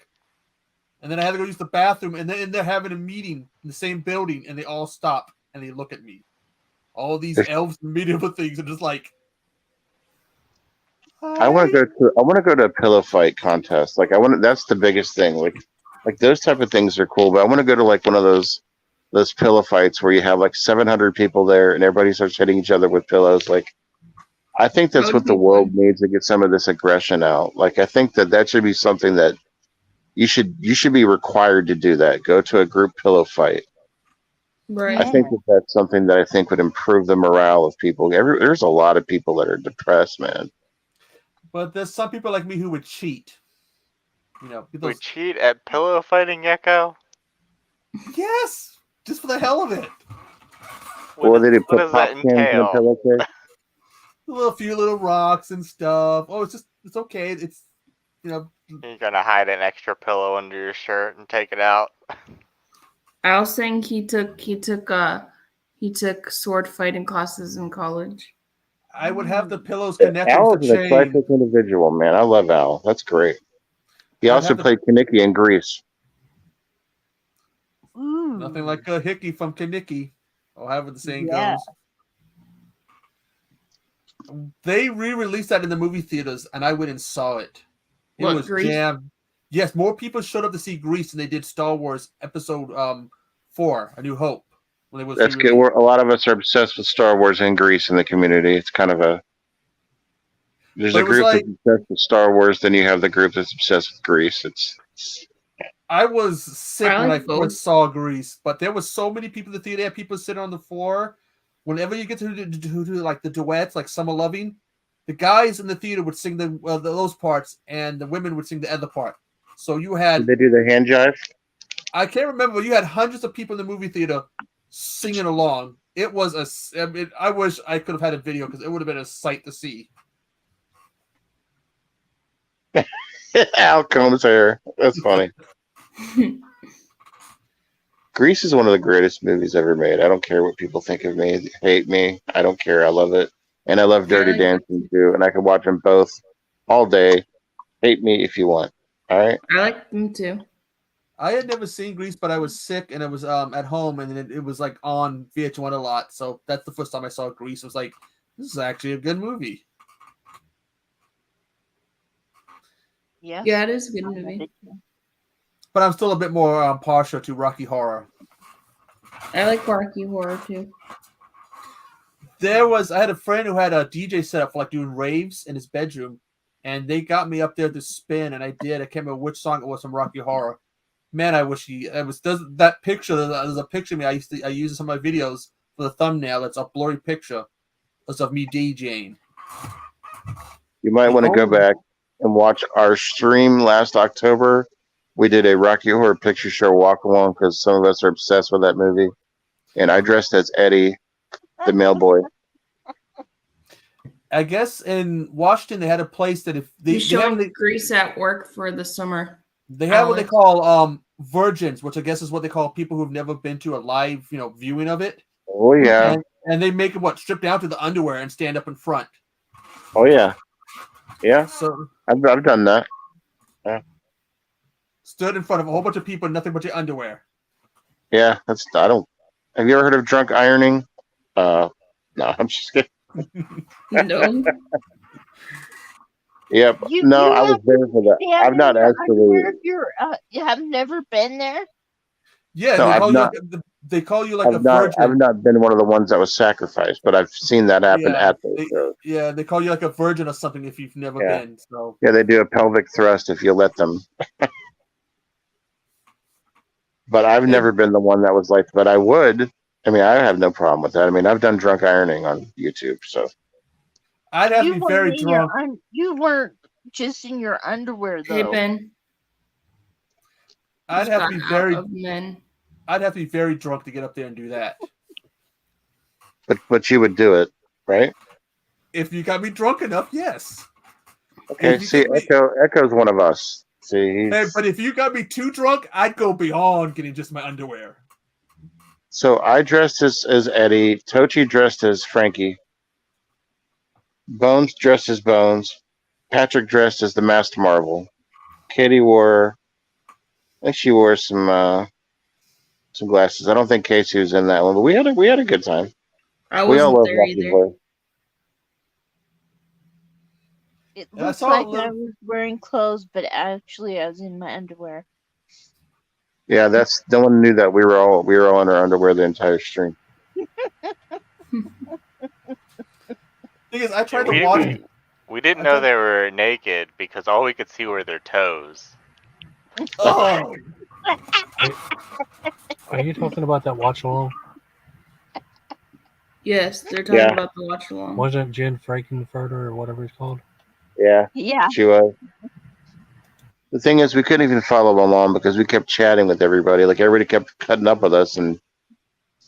And then I had to go use the bathroom, and then they're having a meeting in the same building, and they all stop. and they look at me. All these elves and medieval things are just like. I want to go to a pillow fight contest. Like that's the biggest thing. Like those type of things are cool, but I want to go to like one of those pillow fights where you have like 700 people there and everybody starts hitting each other with pillows. Like, I think that's That what would the be world fun. needs to get some of this aggression out. Like, I think that should be something that you should be required to do that. Go to a group pillow fight. Right. I think that's something that I think would improve the morale of people. There's a lot of people that are depressed, man. But there's some people like me who would cheat. You know, We those, cheat at pillow fighting, Echo? yes, just for the hell of it. Or they do What put does pop that cans in a entail? pillowcase. A few little rocks and stuff. Oh, it's okay. It's You're gonna hide an extra pillow under your shirt and take it out. I was saying he took sword fighting classes in college. I would have the pillows connected Al with is the an chain. eclectic individual, man. I love Al. That's great. He I'd also have the- played Kaneki in Greece. Ooh. Nothing like a hickey from Kaneki, or however the saying Yeah. goes. They re-released that in the movie theaters, and I went and saw it. It What, was Grease? jammed. Yes, more people showed up to see Grease than they did Star Wars Episode 4, A New Hope. When it was That's good. re-released. A lot of us are obsessed with Star Wars in Greece in the community. It's kind of there's But a it was group like- that's obsessed with Star Wars, then you have the group that's obsessed with Greece. I was sick I when like I both. first saw Grease, but there was so many people in the theater. Had people sitting on the floor. Whenever you get to do like the duets, like Summer Loving, the guys in the theater would sing those parts, and the women would sing the other part. So you Did had, they do the hand jive? I can't remember, but you had hundreds of people in the movie theater singing along. It was I wish I could have had a video because it would have been a sight to see. Al combs hair. That's funny. Grease is one of the greatest movies ever made. I don't care what people think of me, hate me. I don't care. I love it. And I love Dirty like Dancing too. And I can watch them both all day. Hate me if you want. All right. I like them too. I had never seen Grease, but I was sick and it was at home, and it was like on VH1 a lot. So that's the first time I saw Grease. I was like, this is actually a good movie. Yeah. Yeah, it is a good movie. But I'm still a bit more partial to Rocky Horror. I like Rocky Horror too. I had a friend who had a DJ set up for like doing raves in his bedroom, and they got me up there to spin, and I did. I can't remember which song it was from Rocky Horror. Man, I wish that picture. There's a picture of me. I use it in my videos for the thumbnail. It's a blurry picture. It's of me DJing. You might want to go back and watch our stream last October. We did a Rocky Horror Picture Show walk along because some of us are obsessed with that movie. And I dressed as Eddie, the mail boy. I guess in Washington they had a place that if they He's have showing Grease at work for the summer. they have what they Alex. call virgins, which I guess is what they call people who've never been to a live viewing of it. Oh yeah. And they make them strip down to the underwear and stand up in front. Oh yeah. Yeah. So I've done that. stood in front of a whole bunch of people, nothing but your underwear. Yeah. I don't. Have you ever heard of drunk ironing? No, I'm just kidding. No. Yep. You I was there for that. Yeah, I've not actually. You have never been there. Yeah, No, I've they call you like a I've not. virgin. I've not been one of the ones that was sacrificed, but I've seen that happen Yeah, at those shows. Yeah, they call you like a virgin or something if you've never Yeah. been. So Yeah, they do a pelvic thrust if you let them. But I've never been the one that was like. But I would. I mean, I have no problem with that. I mean, I've done drunk ironing on YouTube, so. I'd have to be weren't very in your drunk. you weren't just in your underwear though. Hey Ben. I'd have to be Got very. out of men. I'd have to be very drunk to get up there and do that. But you would do it, right? If you got me drunk enough, yes. Okay. If you See, get me- Echo's one of us. See, he's, Hey, but if you got me too drunk, I'd go beyond getting just my underwear. so I dressed as Eddie. Tochi dressed as Frankie. Bones dressed as Bones. Patrick dressed as the Master Marvel. Katie wore. I think she wore some some glasses. I don't think Casey was in that one, but we had a good time. I We all wasn't love there Rocky's either. voice. It And I looks saw like a little- I was wearing clothes, but actually I was in my underwear. Yeah, that's no one knew that we were all in our underwear the entire stream. Thing is, I tried we, to watch. we didn't I know thought- they were naked because all we could see were their toes. Oh, Are you talking about that watch along? Yes, they're talking Yeah. about the watch along. Wasn't Jen Frankenfurter or whatever it's called? Yeah, Yeah. she was. The thing is, we couldn't even follow along because we kept chatting with everybody. Like everybody kept cutting up with us, and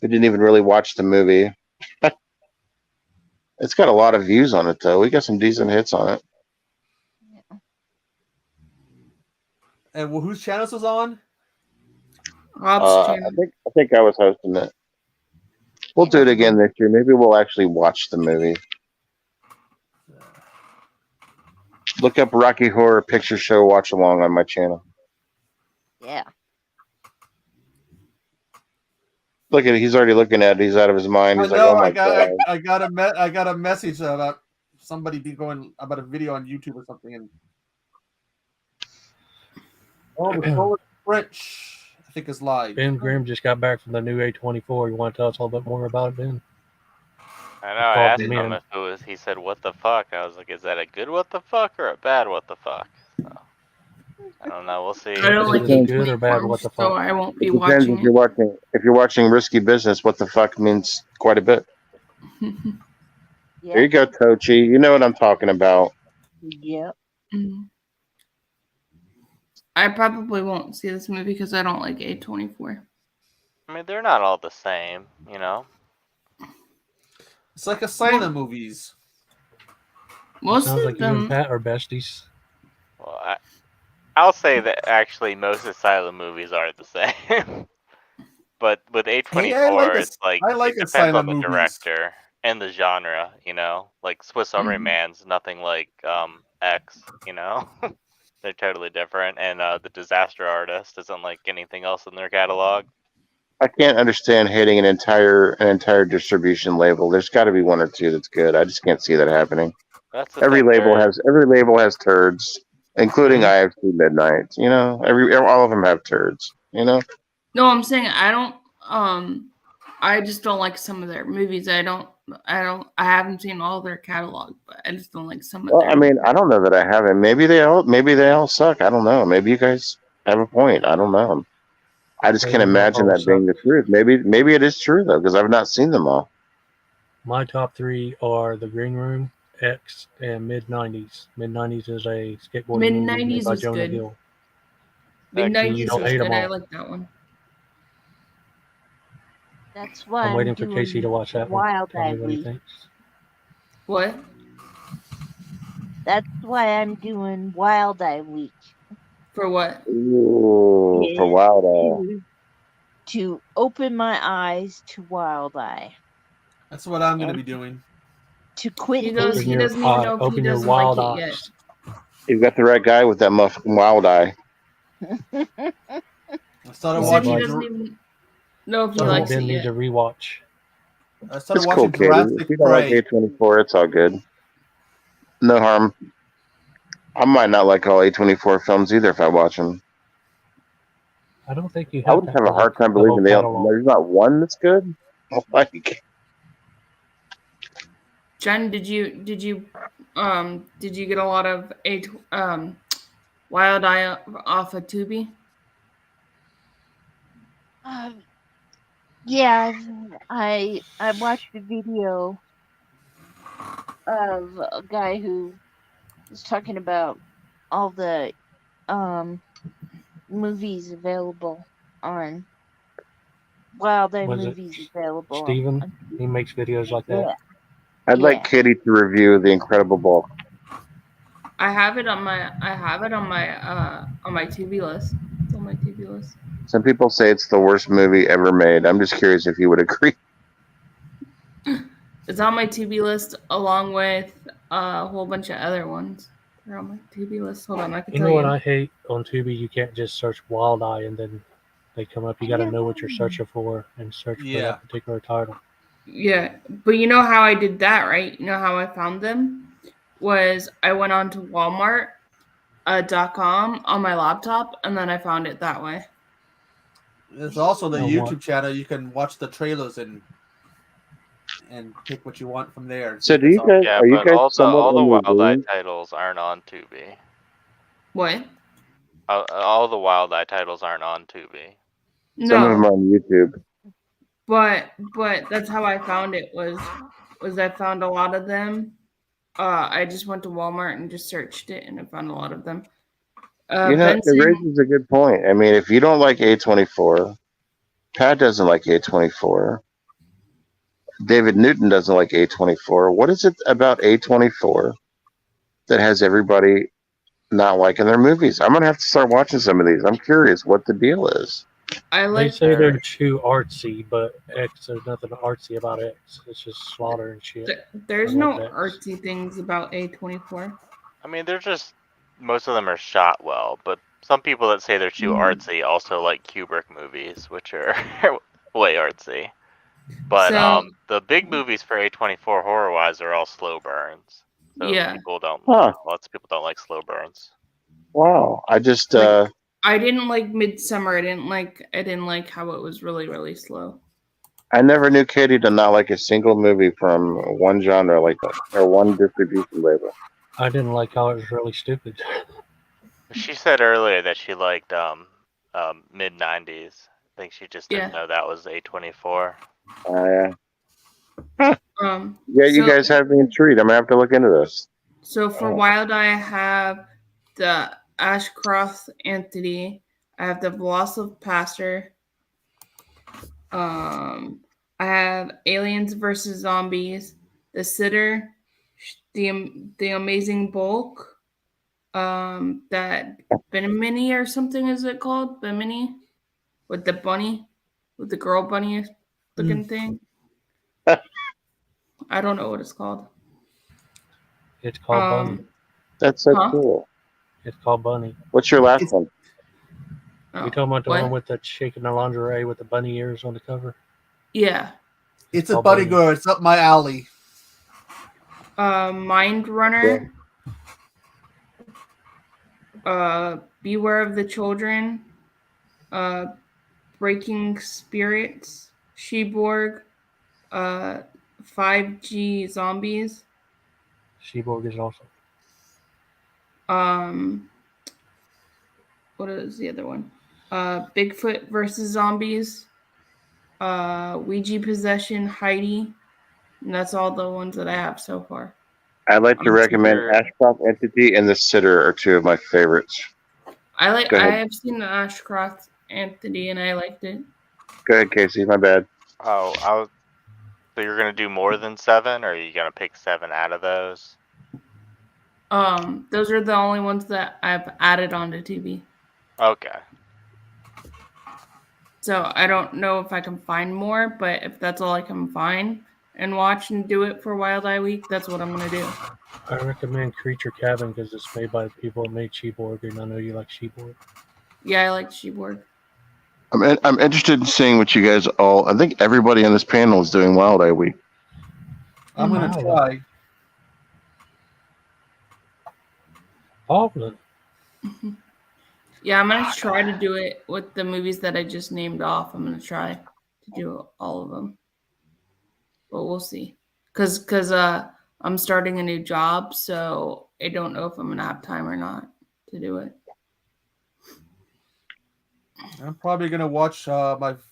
we didn't even really watch the movie. It's got a lot of views on it, though. We got some decent hits on it. and whose channels was on? Hobbs channel. I think I was hosting it. We'll do it again this year. Maybe we'll actually watch the movie. Look up Rocky Horror Picture Show Watch Along on my channel. Yeah. Look at it. He's already looking at it. He's out of his mind. I He's know. like, oh my God. I got a message about somebody be going about a video on YouTube or something, and the Solar French, I think, is live. Ben Grimm just got back from the new A24. You want to tell us a little bit more about it, Ben? I know. I Called asked him him in. if it was. He said, "What the fuck?" I was like, "Is that a good what the fuck or a bad what the fuck?" So, I don't know. We'll see. I don't Is like it the good or bad? What the so fuck? I won't be It depends watching if you're watching Risky Business, what the fuck means quite a bit. it. Yeah. There you go, Tochi. You know what I'm talking about. Yep. Mhm. I probably won't see this movie because I don't like A24. I mean, they're not all the same, you know. It's like asylum movies. Most Sounds of like you and them, Pat are besties. Well, I'll say that actually most asylum movies are the same. But with A24, Hey, I like it's like I like it depends on asylum the movies. director and the genre, you know. Like Swiss Army Mhm. Man's nothing like X, you know. They're totally different, and the Disaster Artist isn't like anything else in their catalog. I can't understand hating an entire distribution label. There's got to be one or two that's good. I just can't see that happening. That's the Every thing, label they're- has turds, including IFC Midnight. You know, all of them have turds. You know, no, I'm saying I don't. I just don't like some of their movies. I haven't seen all their catalog, but I just don't like some of well, their. I mean, I don't know that I haven't. Maybe they all suck. I don't know. Maybe you guys have a point. I don't know. I just They can't don't imagine all that being the truth. Maybe it is true though, because I've not seen them all. My top three are The Green Room, X, and Mid-90s. Mid-90s is a skateboarding movie made Mid-90s by was Jonah good. Hill. Midnight you was don't hate good. them I all. like that one. That's why I'm waiting for doing Casey to watch that one. Wild Tell me Eye what he Week. thinks. What? That's why I'm doing Wild Eye Week. For what? Ooh, Yeah. for Wild To open my eyes to Wild Eye. That's what I'm going to be doing. To quit He goes. Open He your doesn't even eye- know if he open your doesn't wild like it yet. eyes. You've got the right guy with that wild eye. I started He said watching. he doesn't even know if he Some likes Ben it needs yet. a rewatch. I started It's watching cool, Katie. Jurassic If you don't like Prey. A24, it's all good. No harm. I might not like all A24 films either if I watch them. I don't think you I have would to have a hard like time the whole believing catalog. there's not one that's good. Like, Jen, did you get a lot of Wild Eye off of Tubi? Yeah, I watched a video of a guy who was talking about all the movies available on Wild Eye Was it movies available. Steven? on He makes videos like that. Yeah. I'd like Yeah. Katie to review The Incredible Bulk. I have it on my TV list. It's on my TV list. Some people say it's the worst movie ever made. I'm just curious if you would agree. It's on my TV list along with a whole bunch of other ones. They're on my TV list. Hold on, I can You tell know you. what I hate on Tubi? You can't just search Wild Eye and then They come up. You got to know what you're searching for and search for Yeah. that particular title. Yeah, but you know how I did that, right? You know how I found them? Was I went on to Walmart.com on my laptop, and then I found it that way. There's also the Oh, YouTube what? channel. You can watch the trailers and pick what you want from there. and see So if do it's you on- guys? Yeah, Are you but guys all somewhat the in Wild Eye the titles aren't on Tubi. What? All the Wild Eye titles aren't on Tubi. Some of them No, are on YouTube. but that's how I found it. Was I found a lot of them. I just went to Walmart and just searched it, and I found a lot of them. You know, it Benson, raises a good point. I mean, if you don't like A24, Pat doesn't like A24. David Newton doesn't like A24. What is it about A24 that has everybody not liking their movies? I'm gonna have to start watching some of these. I'm curious what the deal is. I They like say their- they're too artsy, but X, there's nothing artsy about X. It's just slaughter and shit. There's I no love X. artsy things about A24. I mean, they're just most of them are shot well, but some people that say they're too artsy also like Kubrick movies, which are way artsy. But So- the big movies for A24 horror wise are all slow burns. So Yeah. people don't. Huh. Lots of people don't like slow burns. Wow. I just Like- I didn't like Midsummer. I didn't like how it was really, really slow. I never knew Katie to not like a single movie from one genre like that or one distribution label. I didn't like how it was really stupid. She said earlier that she liked mid 90s. I think she just didn't Yeah. know that was A24. Yeah. Yeah, You guys have me intrigued. I'm gonna have to look into this. So for Wild Eye, I have the Ashcroft Entity. I have the Velocipaster. I have Aliens versus Zombies, The Sitter, the Amazing Bulk. That Bimini or something is it called? Bimini, with the bunny, with the girl bunny looking thing. I don't know what it's called. It's called Bunny. That's so Huh? cool. It's called Bunny. What's your last one? Oh, You talking about the what? one with the chick in the lingerie with the bunny ears on the cover? Yeah. It's a Oh, buddy buddy. girl. It's up my alley. Mind Runner. Beware of the Children. Breaking Spirits. Sheborg. 5G Zombies. Sheborg is awesome. What is the other one? Bigfoot versus Zombies. Ouija Possession, Heidi. And that's all the ones that I have so far. I'd like to I'm recommend super- Ashcroft Entity and The Sitter are two of my favorites. I Go ahead. have seen the Ashcroft Entity and I liked it. Go ahead, Casey. My bad. Oh, so you're gonna do more than 7, or are you gonna pick 7 out of those? Those are the only ones that I've added onto TV. Okay. So I don't know if I can find more, but if that's all I can find and watch and do it for Wild Eye Week, that's what I'm gonna do. I recommend Creature Cabin because it's made by the people that made Sheborg, and I know you like Sheborg. Yeah, I like Sheborg. I'm interested in seeing what you guys all. I think everybody on this panel is doing Wild Eye Week. I'm gonna Wow. try. Hovland. Yeah, I'm gonna try to do it with the movies that I just named off. I'm gonna try to do all of them, but we'll see. Cause I'm starting a new job, so I don't know if I'm gonna have time or not to do it. I'm probably gonna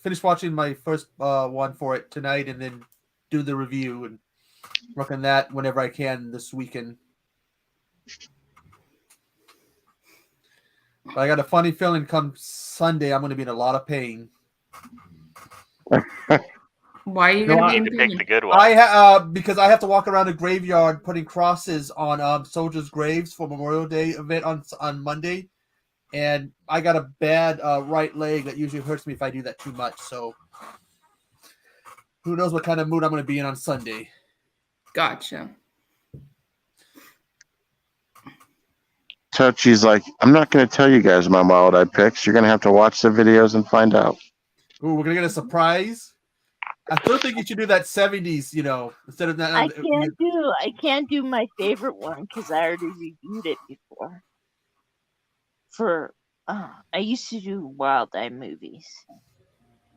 finish watching my first one for it tonight, and then do the review and work on that whenever I can this weekend. But I got a funny feeling come Sunday I'm gonna be in a lot of pain. Why are you No, gonna I be You in need to pick pain? the good one. Because I have to walk around the graveyard putting crosses on soldiers' graves for Memorial Day event on Monday, and I got a bad right leg that usually hurts me if I do that too much. So who knows what kind of mood I'm going to be in on Sunday? Gotcha. Touchy's like, I'm not going to tell you guys my Wild Eye picks. You're going to have to watch the videos and find out. Ooh, we're gonna get a surprise. I still think you should do that 70s, instead of that. I can't do my favorite one because I already reviewed it before. I used to do Wild Eye movies,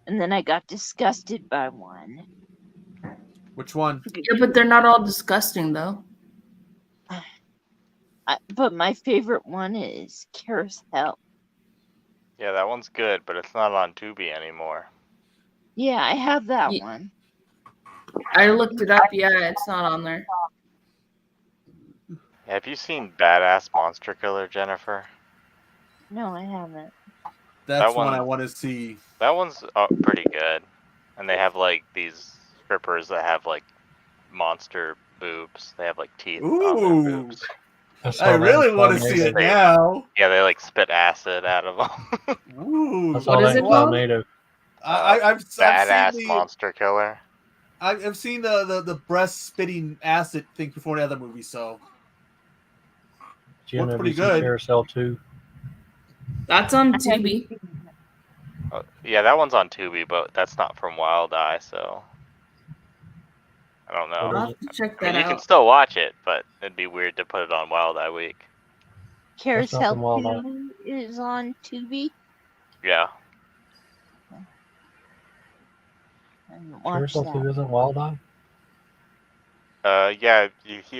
and then I got disgusted by one. Which one? Yeah, but they're not all disgusting though. But my favorite one is Carousel. Yeah, that one's good, but it's not on Tubi anymore. Yeah, I have that Ye- one. I looked it up. Yeah, it's not on there. Have you seen Badass Monster Killer, Jennifer? No, I haven't. That's That one one- I want to see. That one's pretty good. And they have like these strippers that have like monster boobs. They have like teeth on their Ooh. boobs. I really want to see it now. Yeah, they like spit acid out of them. Ooh. That's What all is that it called? tornado. I've Badass seen Monster Killer. I've seen the breast spitting acid thing before in other movies, so Jim, Looks have pretty you seen good. Carousel 2? That's on Tubi. Yeah, that one's on Tubi, but that's not from Wild Eye, so I don't know. What I'll is have to check I mean, that you can out. still watch it, but it'd be weird to put it on Wild Eye Week. Carousel from Wild Eye. 2 is on Tubi. Yeah. I haven't watched Carousel that. 2 isn't Wild Eye? Yeah,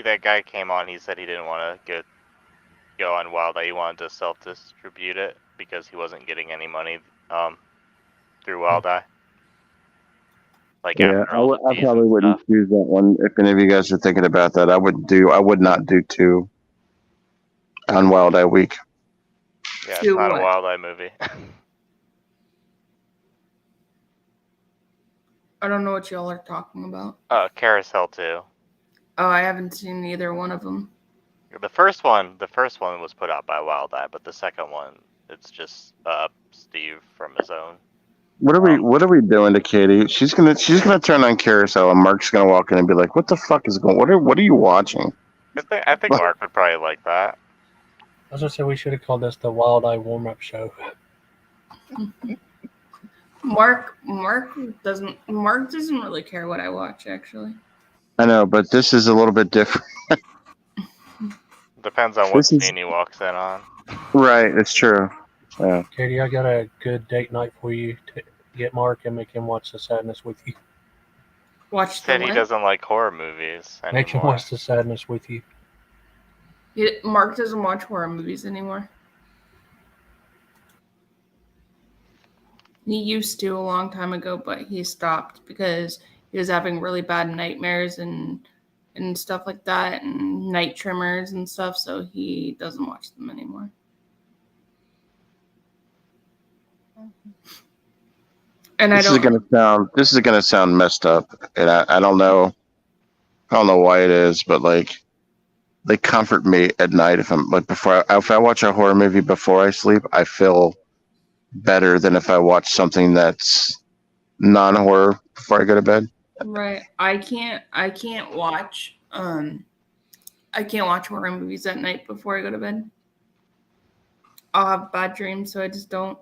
that guy came on, he said he didn't want to go on Wild Eye. He wanted to self-distribute it because he wasn't getting any money through Wild Eye. Like Yeah, after all the I fees probably and wouldn't stuff. choose that one. If any of you guys are thinking about that, I would not do 2 on Wild Eye Week. Yeah, it's Do not what? a Wild Eye movie. I don't know what y'all are talking about. Carousel 2. Oh, I haven't seen either one of them. The first one was put out by Wild Eye, but the second one, it's just Steve from his own. What are we doing to Katie? She's gonna turn on Carousel, and Mark's gonna walk in and be like, "What the fuck is going? What are you watching?" I think Mark would probably like that. I was gonna say we should have called this the Wild Eye warm-up show. Mark doesn't really care what I watch actually. I know, but this is a little bit different. Depends on what This is- scene he walks in on. Right, it's true. Yeah. Katie, I got a good date night for you to get Mark and make him watch The Sadness with you. Watch the Said he what? doesn't like horror movies Make him anymore. watch The Sadness with you. Mark doesn't watch horror movies anymore. He used to a long time ago, but he stopped because he was having really bad nightmares and stuff like that, and night tremors and stuff. So he doesn't watch them anymore. And This is gonna sound messed up, and I don't know why it is, but like they comfort me at night if I watch a horror movie before I sleep, I feel better than if I watch something that's non-horror before I go to bed. Right. I can't watch horror movies at night before I go to bed. I'll have bad dreams, so I just don't.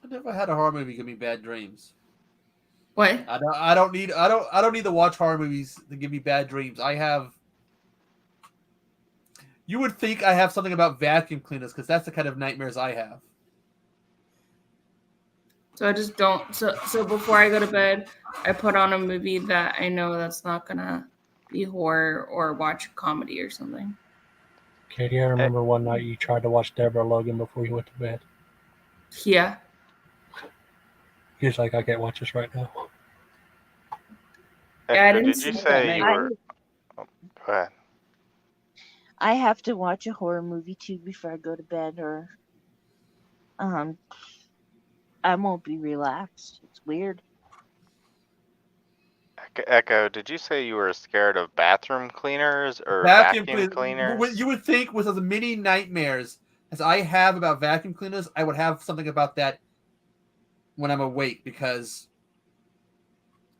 I never had a horror movie give me bad dreams. What? I don't need to watch horror movies to give me bad dreams. You would think I have something about vacuum cleaners because that's the kind of nightmares I have. So I just don't. So before I go to bed, I put on a movie that I know that's not gonna be horror, or watch a comedy or something. Katie, I remember one night you tried to watch Deborah Logan before you went to bed. Yeah. He was like, I can't watch this right now. Yeah, I Hector, didn't did you see that say you night. were? Oh, go ahead. I have to watch a horror movie too before I go to bed, or I won't be relaxed. It's weird. Echo, did you say you were scared of bathroom cleaners or vacuum cleaners? You would think with as many nightmares as I have about vacuum cleaners, I would have something about that when I'm awake because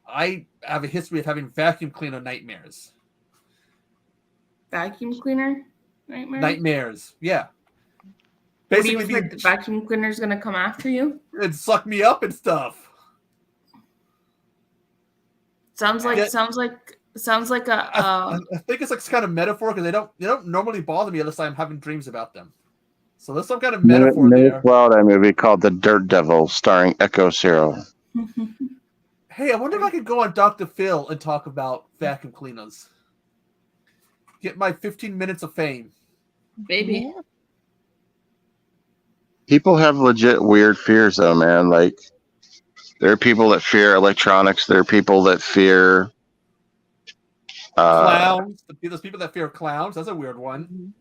I have a history of having vacuum cleaner nightmares. Vacuum cleaner? Nightmares. Yeah. What do you Basically, think? The vacuum cleaner's gonna come after you? and suck me up and stuff. Sounds like Yeah. sounds like a I think it's like kind of metaphor because they don't normally bother me unless I'm having dreams about them. So there's some kind of metaphor there. Florida movie called The Dirt Devil, starring Echo Zero. Hey, I wonder if I could go on Dr. Phil and talk about vacuum cleaners. Get my 15 minutes of fame. baby. Yeah. People have legit weird fears, though, man. Like, there are people that fear electronics. There are people that fear Clowns. There's people that fear clowns. That's a weird one.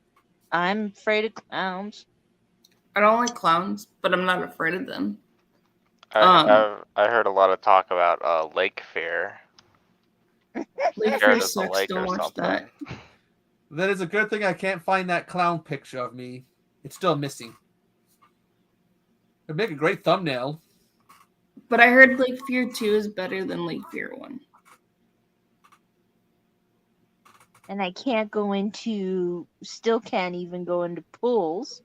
I'm afraid of clowns. I don't like clowns, but I'm not afraid of them. I heard a lot of talk about lake fear. Lake Scared Fear of the sucks. lake Don't or watch something. that. That is a good thing I can't find that clown picture of me. It's still missing. It'd make a great thumbnail. But I heard Lake Fear 2 is better than Lake Fear 1. And I can't even go into pools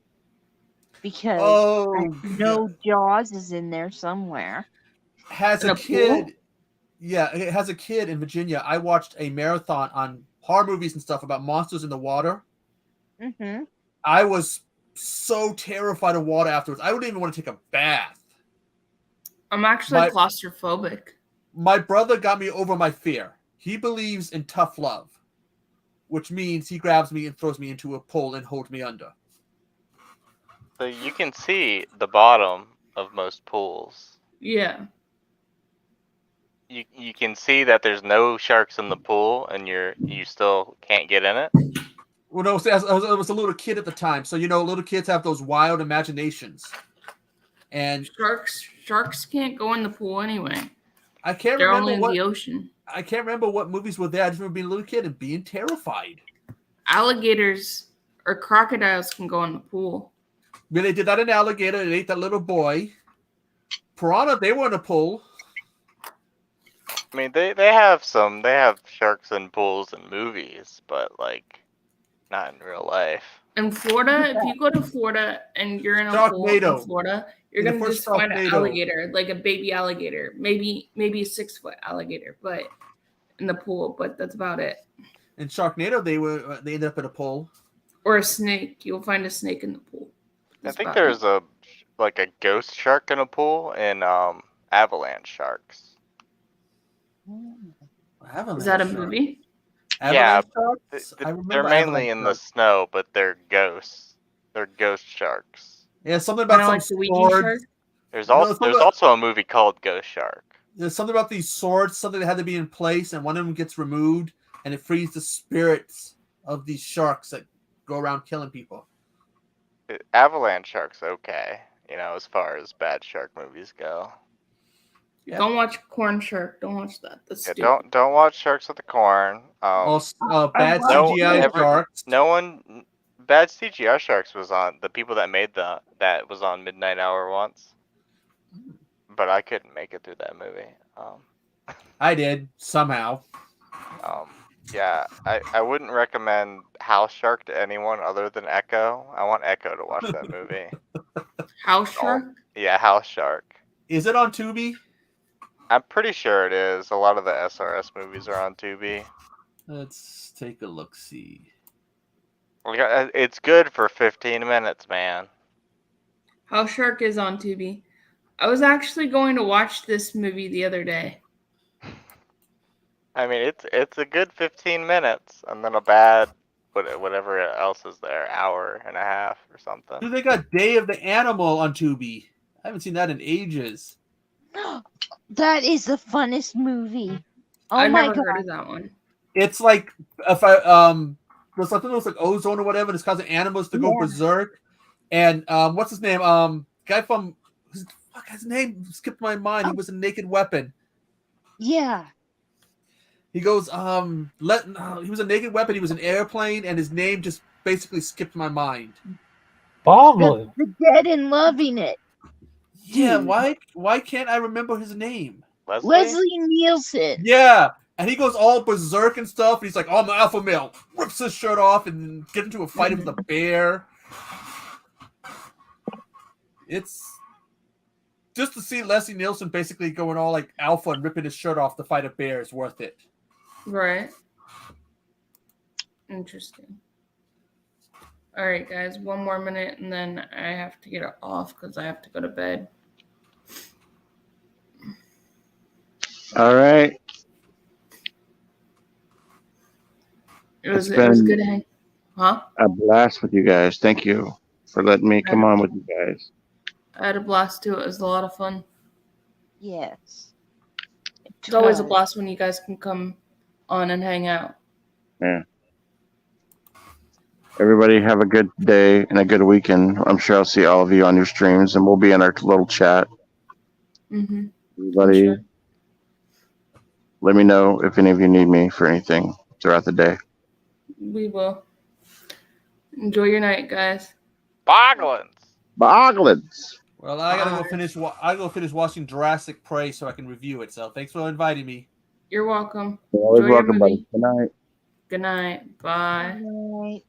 because I know Jaws is in there somewhere. Has In a a pool? kid. Yeah, it has a kid in Virginia. I watched a marathon on horror movies and stuff about monsters in the water. Mm-hmm. I was so terrified of water afterwards. I wouldn't even want to take a bath. I'm actually My- claustrophobic. My brother got me over my fear. He believes in tough love, which means he grabs me and throws me into a pool and holds me under. So you can see the bottom of most pools. Yeah. You can see that there's no sharks in the pool, and you still can't get in it. Well, no, I was a little kid at the time, so little kids have those wild imaginations. And Sharks can't go in the pool anyway. I can't They're remember only in the ocean. I can't remember what movies were there. I just remember being a little kid and being terrified. Alligators or crocodiles can go in the pool. When they did that in Alligator, it ate that little boy. Piranha, they were in a pool. I mean, they have sharks in pools in movies, but like not in real life. In Florida, if you go to Florida and you're in a pool in Sharknado. Florida, you're The gonna first just find an Sharknado. alligator, like a baby alligator, maybe a 6-foot alligator, but in the pool. But that's about it. In Sharknado, they ended up in a pool. Or a snake. You'll find a snake in the pool. I That's think about there's it. a ghost shark in a pool and avalanche sharks. Is that a movie? Yeah, Sharks? I They're remember mainly avalanche in the sharks. snow, but they're ghosts. They're ghost sharks. Yeah, something about Kind of some like the Ouija swords. shark. There's No, also it's there's not- also a movie called Ghost Shark. There's something about these swords, something that had to be in place, and one of them gets removed, and it frees the spirits of these sharks that go around killing people. Avalanche shark's okay, as far as bad shark movies go. Yeah. Don't watch Corn Shark. Don't watch that. That's Yeah, stupid. don't watch Sharks with the Corn. Bad No, CGI sharks. Bad CGI Sharks was on the people that made that was on Midnight Hour once, but I couldn't make it through that movie. I did somehow. Yeah, I wouldn't recommend House Shark to anyone other than Echo. I want Echo to watch that movie. House Shark. Yeah, House Shark. Is it on Tubi? I'm pretty sure it is. A lot of the SRS movies are on Tubi. Let's take a look. See. It's good for 15 minutes, man. House Shark is on Tubi. I was actually going to watch this movie the other day. I mean, it's a good 15 minutes, and then a bad whatever else is there, hour and a half or something. Dude, they got Day of the Animal on Tubi. I haven't seen that in ages. That is the funnest movie. Oh I've my never god. heard of that one. It's like there's something that looks like ozone or whatever, and it's causing animals to go Yeah. berserk. And what's his name? Guy from his name skipped my mind. He was in Naked Weapon. Yeah. He goes, he was a Naked Weapon. He was an airplane, and his name just basically skipped my mind. Boglin. The Dead and Loving It. Yeah, Dude. why can't I remember his name? Leslie Nielsen. Yeah, And he goes all berserk and stuff. And he's like, "Oh, I'm an alpha male." Rips his shirt off and then get into a fight with a bear. It's just to see Leslie Nielsen basically going all like alpha and ripping his shirt off to fight a bear is worth it. Right. Interesting. All right, guys, one more minute and then I have to get it off because I have to go to bed. All right. It was It's been- good to hang. Huh? A blast with you guys. Thank you for letting me come on with you guys. I had a blast too. It was a lot of fun. Yes. It's always a blast when you guys can come on and hang out. Yeah. Everybody have a good day and a good weekend. I'm sure I'll see all of you on your streams, and we'll be in our little chat. Mm-hmm. Everybody, Sure. let me know if any of you need me for anything throughout the day. We will. Enjoy your night, guys. Boglins. Boglins. Well, I gotta go Bye. finish. I go finish watching Jurassic Prey so I can review it. So thanks for inviting me. You're welcome. You're always Enjoy your welcome, buddy. movie. Good night. Good night. Bye. Right.